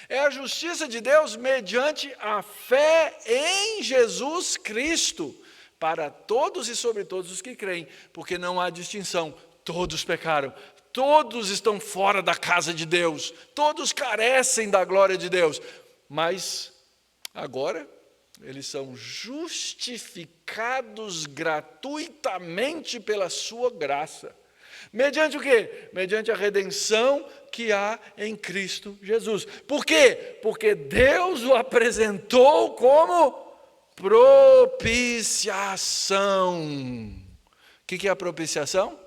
É a justiça de Deus mediante a fé em Jesus Cristo, para todos e sobre todos os que creem, porque não há distinção, todos pecaram, todos estão fora da casa de Deus, todos carecem da glória de Deus, mas agora eles são justificados gratuitamente pela sua graça. Mediante o quê? Mediante a redenção que há em Cristo Jesus. Por quê? Porque Deus o apresentou como propiciação. O que é a propiciação?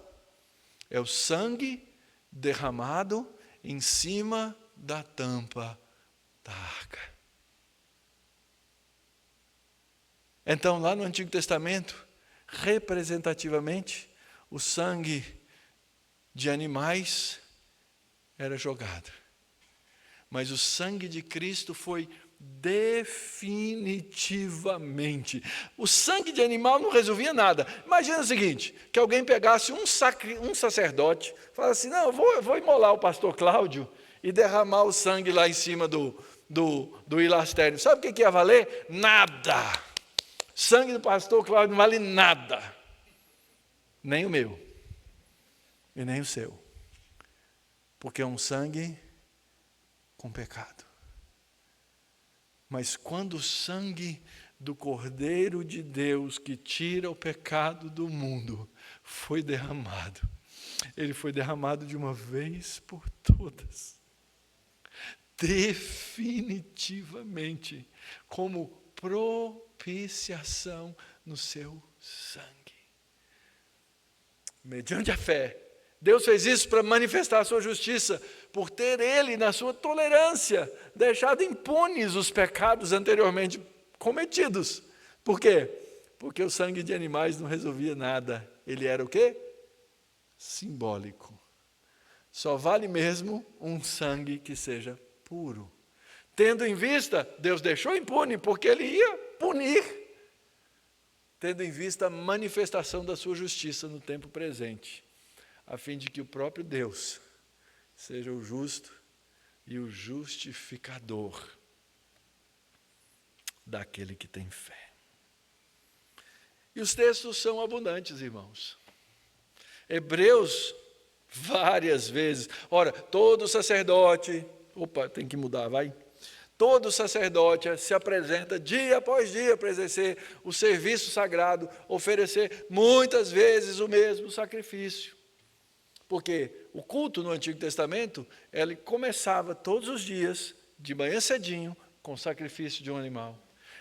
É o sangue derramado em cima da tampa da arca. Então, lá no Antigo Testamento, representativamente, o sangue de animais era jogado. Mas o sangue de Cristo foi definitivamente. O sangue de animal não resolvia nada. Imagina o seguinte, que alguém pegasse um sacerdote, falasse assim, não, eu vou imolar o pastor Cláudio e derramar o sangue lá em cima do hilastério. Sabe o que ia valer? Nada. Sangue do pastor Cláudio não vale nada. Nem o meu. E nem o seu. Porque é um sangue com pecado. Mas quando o sangue do Cordeiro de Deus, que tira o pecado do mundo, foi derramado, ele foi derramado de uma vez por todas, definitivamente, como propiciação no seu sangue. Mediante a fé, Deus fez isso para manifestar a sua justiça, por ter Ele, na sua tolerância, deixado impunes os pecados anteriormente cometidos. Por quê? Porque o sangue de animais não resolvia nada. Ele era o quê? Simbólico. Só vale mesmo um sangue que seja puro. Tendo em vista, Deus deixou impune, porque Ele ia punir. Tendo em vista a manifestação da sua justiça no tempo presente, a fim de que o próprio Deus seja o justo e o justificador daquele que tem fé. E os textos são abundantes, irmãos. Hebreus, várias vezes. Ora, todo sacerdote, tem que mudar, vai. Todo sacerdote se apresenta dia após dia para exercer o serviço sagrado, oferecer muitas vezes o mesmo sacrifício. Porque o culto no Antigo Testamento, ele começava todos os dias, de manhã cedinho, com o sacrifício de um animal.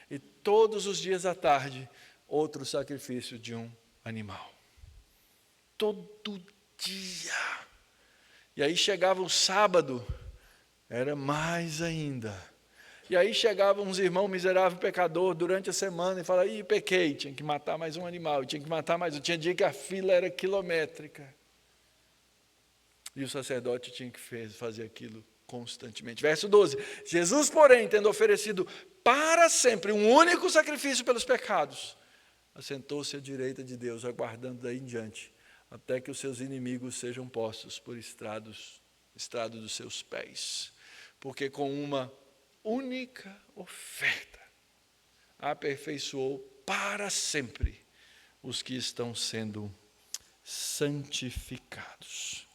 E todos os dias à tarde, outro sacrifício de um animal. Todo dia. E aí chegava o sábado, era mais ainda. E aí chegavam uns irmãos miserável pecador durante a semana e falavam, pequei, tinha que matar mais um animal, tinha que matar mais um. Tinha dia que a fila era quilométrica. E o sacerdote tinha que fazer aquilo constantemente. Verso 12. Jesus, porém, tendo oferecido para sempre um único sacrifício pelos pecados, assentou-se à direita de Deus, aguardando daí em diante, até que os seus inimigos sejam postos por estrados estrado dos seus pés, porque com uma única oferta aperfeiçoou para sempre os que estão sendo santificados.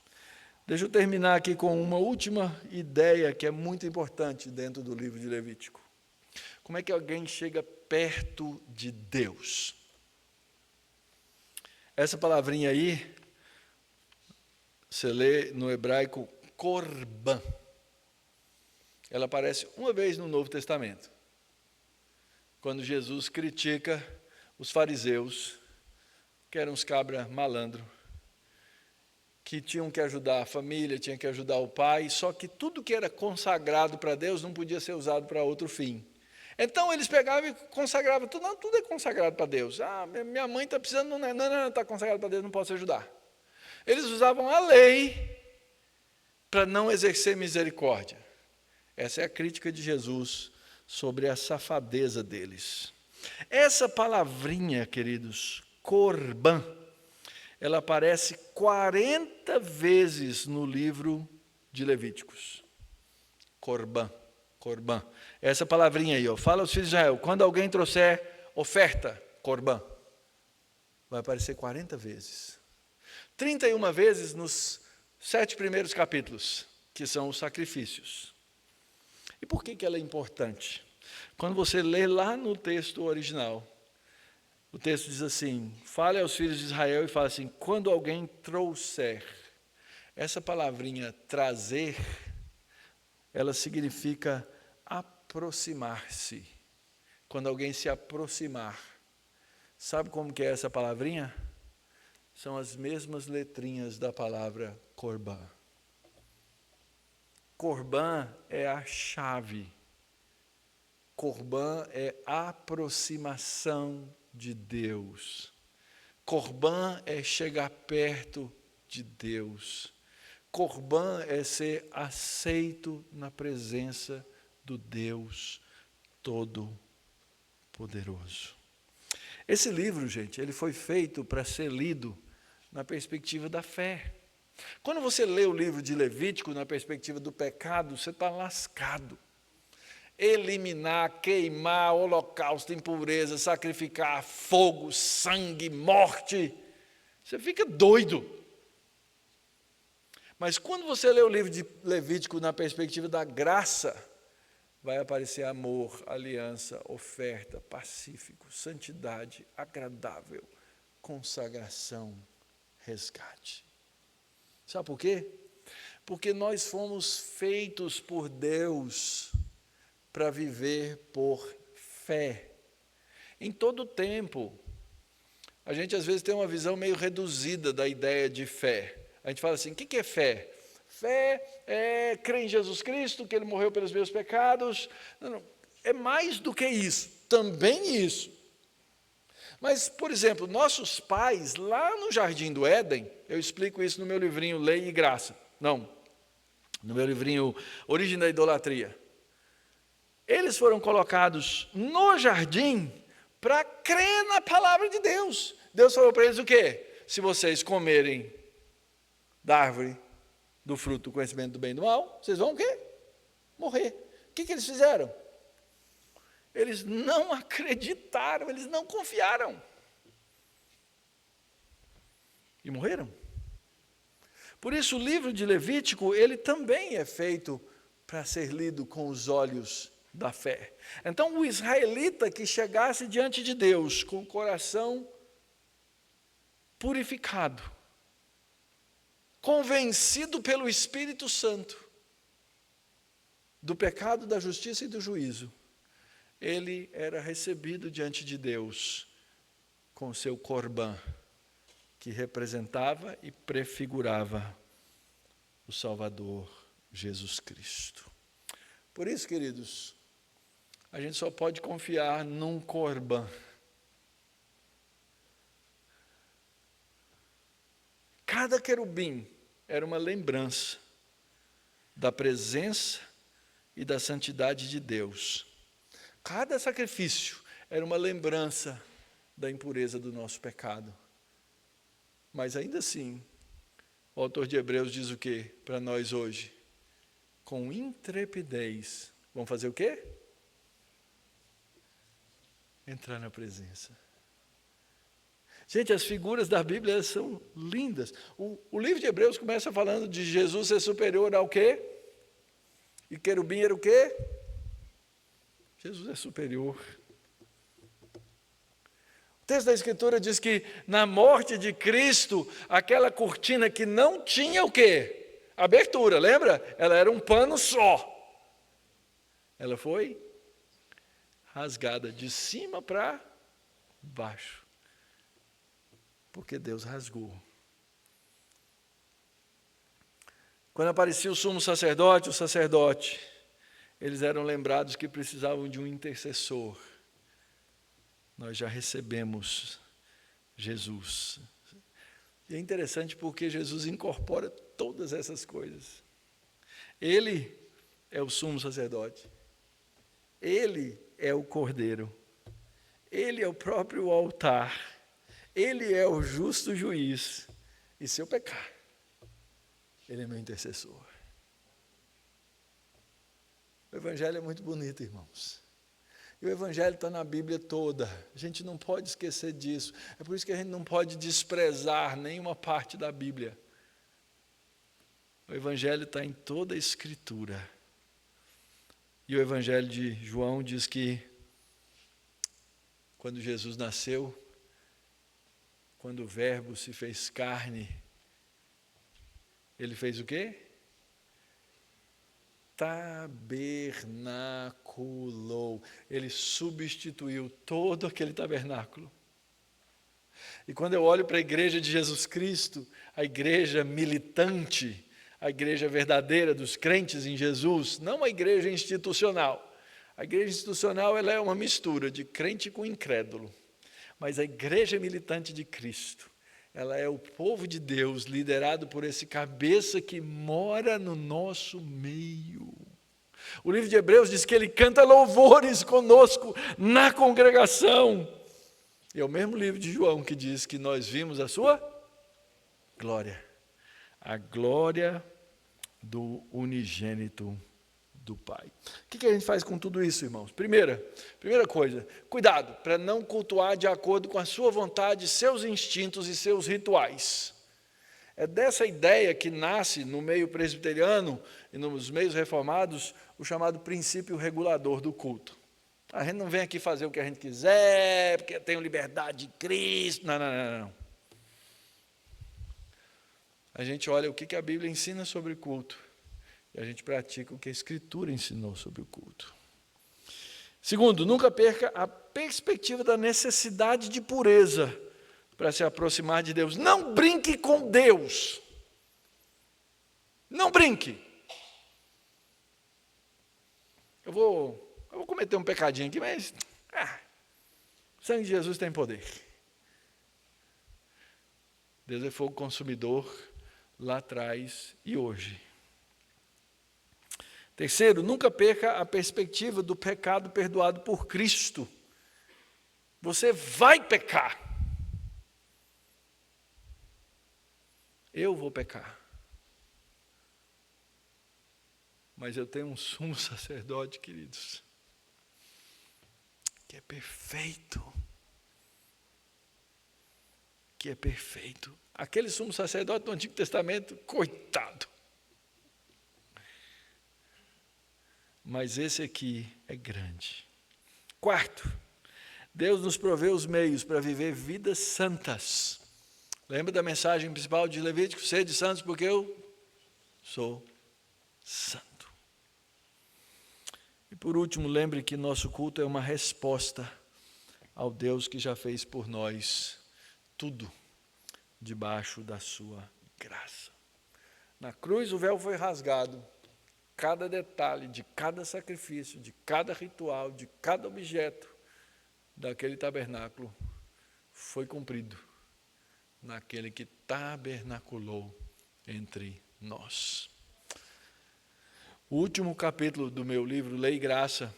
Deixa eu terminar aqui com uma última ideia que é muito importante dentro do livro de Levítico. Como é que alguém chega perto de Deus? Essa palavrinha aí, você lê no hebraico korban. Ela aparece uma vez no Novo Testamento, quando Jesus critica os fariseus, que eram uns cabra malandro, que tinham que ajudar a família, tinham que ajudar o pai, só que tudo que era consagrado para Deus não podia ser usado para outro fim. Então eles pegavam e consagravam tudo. Não, tudo é consagrado para Deus. Ah, minha mãe está precisando, não, está consagrado para Deus, não posso ajudar. Eles usavam a lei para não exercer misericórdia. Essa é a crítica de Jesus sobre a safadeza deles. Essa palavrinha, queridos, korban, ela aparece 40 vezes no livro de Levíticos. Korban, korban. Essa palavrinha aí, ó, fala aos filhos de Israel, quando alguém trouxer oferta, korban, vai aparecer 40 vezes. 31 vezes nos 7 primeiros capítulos, que são os sacrifícios. E por que ela é importante? Quando você lê lá no texto original, o texto diz assim, fale aos filhos de Israel e fala assim, quando alguém trouxer, essa palavrinha trazer, ela significa aproximar-se. Quando alguém se aproximar, sabe como que é essa palavrinha? São as mesmas letrinhas da palavra korban. Korban é a chave. Korban é aproximação de Deus. Korban é chegar perto de Deus. Korban é ser aceito na presença do Deus Todo-Poderoso. Esse livro, gente, ele foi feito para ser lido na perspectiva da fé. Quando você lê o livro de Levítico na perspectiva do pecado, você está lascado. Eliminar, queimar, holocausto, impureza, sacrificar, fogo, sangue, morte. Você fica doido. Mas quando você lê o livro de Levítico na perspectiva da graça, vai aparecer amor, aliança, oferta, pacífico, santidade, agradável, consagração, resgate. Sabe por quê? Porque nós fomos feitos por Deus para viver por fé. Em todo o tempo, a gente às vezes tem uma visão meio reduzida da ideia de fé. A gente fala assim, o que é fé? Fé é crer em Jesus Cristo, que Ele morreu pelos meus pecados. Não, é mais do que isso, também isso. Mas, por exemplo, nossos pais, lá no Jardim do Éden, eu explico isso no meu livrinho Lei e Graça. Não, no meu livrinho Origem da Idolatria. Eles foram colocados no jardim para crer na palavra de Deus. Deus falou para eles o quê? Se vocês comerem da árvore do fruto do conhecimento do bem e do mal, vocês vão o quê? Morrer. O que eles fizeram? Eles não acreditaram, eles não confiaram. E morreram. Por isso o livro de Levítico, ele também é feito para ser lido com os olhos da fé. Então o israelita que chegasse diante de Deus com o coração purificado, convencido pelo Espírito Santo do pecado, da justiça e do juízo, ele era recebido diante de Deus com seu korban, que representava e prefigurava o Salvador Jesus Cristo. Por isso, queridos, a gente só pode confiar num korban. Cada querubim era uma lembrança da presença e da santidade de Deus. Cada sacrifício era uma lembrança da impureza do nosso pecado. Mas ainda assim, O autor de Hebreus diz o quê para nós hoje? Com intrepidez. Vamos fazer o quê? Entrar na presença. Gente, as figuras da Bíblia são lindas. O livro de Hebreus começa falando de Jesus ser superior ao quê? E querubim era o quê? Jesus é superior. O texto da Escritura diz que na morte de Cristo, aquela cortina que não tinha o quê? Abertura, lembra? Ela era um pano só. Ela foi rasgada de cima para baixo. Porque Deus rasgou. Quando aparecia o sumo sacerdote, eles eram lembrados que precisavam de um intercessor. Nós já recebemos Jesus. E é interessante porque Jesus incorpora todas essas coisas. Ele é o sumo sacerdote. Ele é o cordeiro. Ele é o próprio altar. Ele é o justo juiz. E se eu pecar, ele é meu intercessor. O Evangelho é muito bonito, irmãos. E o Evangelho está na Bíblia toda. A gente não pode esquecer disso. É por isso que a gente não pode desprezar nenhuma parte da Bíblia. O Evangelho está em toda a Escritura. E o Evangelho de João diz que quando Jesus nasceu, quando o Verbo se fez carne, ele fez o quê? Tabernaculou. Ele substituiu todo aquele tabernáculo. E quando eu olho para a igreja de Jesus Cristo, a igreja militante, a igreja verdadeira dos crentes em Jesus, não a igreja institucional. A igreja institucional ela é uma mistura de crente com incrédulo. Mas a igreja militante de Cristo, ela é o povo de Deus, liderado por esse cabeça que mora no nosso meio. O livro de Hebreus diz que ele canta louvores conosco na congregação. E é o mesmo livro de João que diz que nós vimos a sua glória. A glória do unigênito do Pai. O que a gente faz com tudo isso, irmãos? Primeira coisa, cuidado para não cultuar de acordo com a sua vontade, seus instintos e seus rituais. É dessa ideia que nasce no meio presbiteriano e nos meios reformados o chamado princípio regulador do culto. A gente não vem aqui fazer o que a gente quiser, porque tem liberdade de Cristo. Não. A gente olha o que a Bíblia ensina sobre culto. E a gente pratica o que a Escritura ensinou sobre o culto. Segundo, nunca perca a perspectiva da necessidade de pureza para se aproximar de Deus. Não brinque com Deus. Não brinque. Eu vou cometer um pecadinho aqui, mas o sangue de Jesus tem poder. Deus é fogo consumidor lá atrás e hoje. Terceiro, nunca perca a perspectiva do pecado perdoado por Cristo. Você vai pecar. Eu vou pecar. Mas eu tenho um sumo sacerdote, queridos, que é perfeito. Que é perfeito. Aquele sumo sacerdote do Antigo Testamento, coitado. Mas esse aqui é grande. Quarto, Deus nos provê os meios para viver vidas santas. Lembra da mensagem principal de Levítico? Sede santos porque eu sou santo. E por último, lembre que nosso culto é uma resposta ao Deus que já fez por nós tudo debaixo da sua graça. Na cruz o véu foi rasgado. Cada detalhe de cada sacrifício, de cada ritual, de cada objeto daquele tabernáculo foi cumprido naquele que tabernaculou entre nós. O último capítulo do meu livro, Lei e Graça,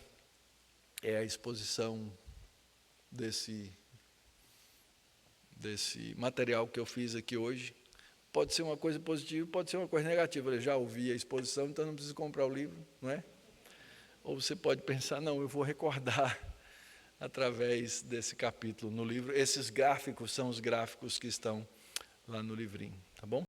é a exposição desse material que eu fiz aqui hoje. pode ser uma coisa positiva, pode ser uma coisa negativa. Eu já ouvi a exposição, então não preciso comprar o livro, não é? Ou você pode pensar, não, eu vou recordar através desse capítulo no livro. Esses gráficos são os gráficos que estão lá no livrinho, tá bom?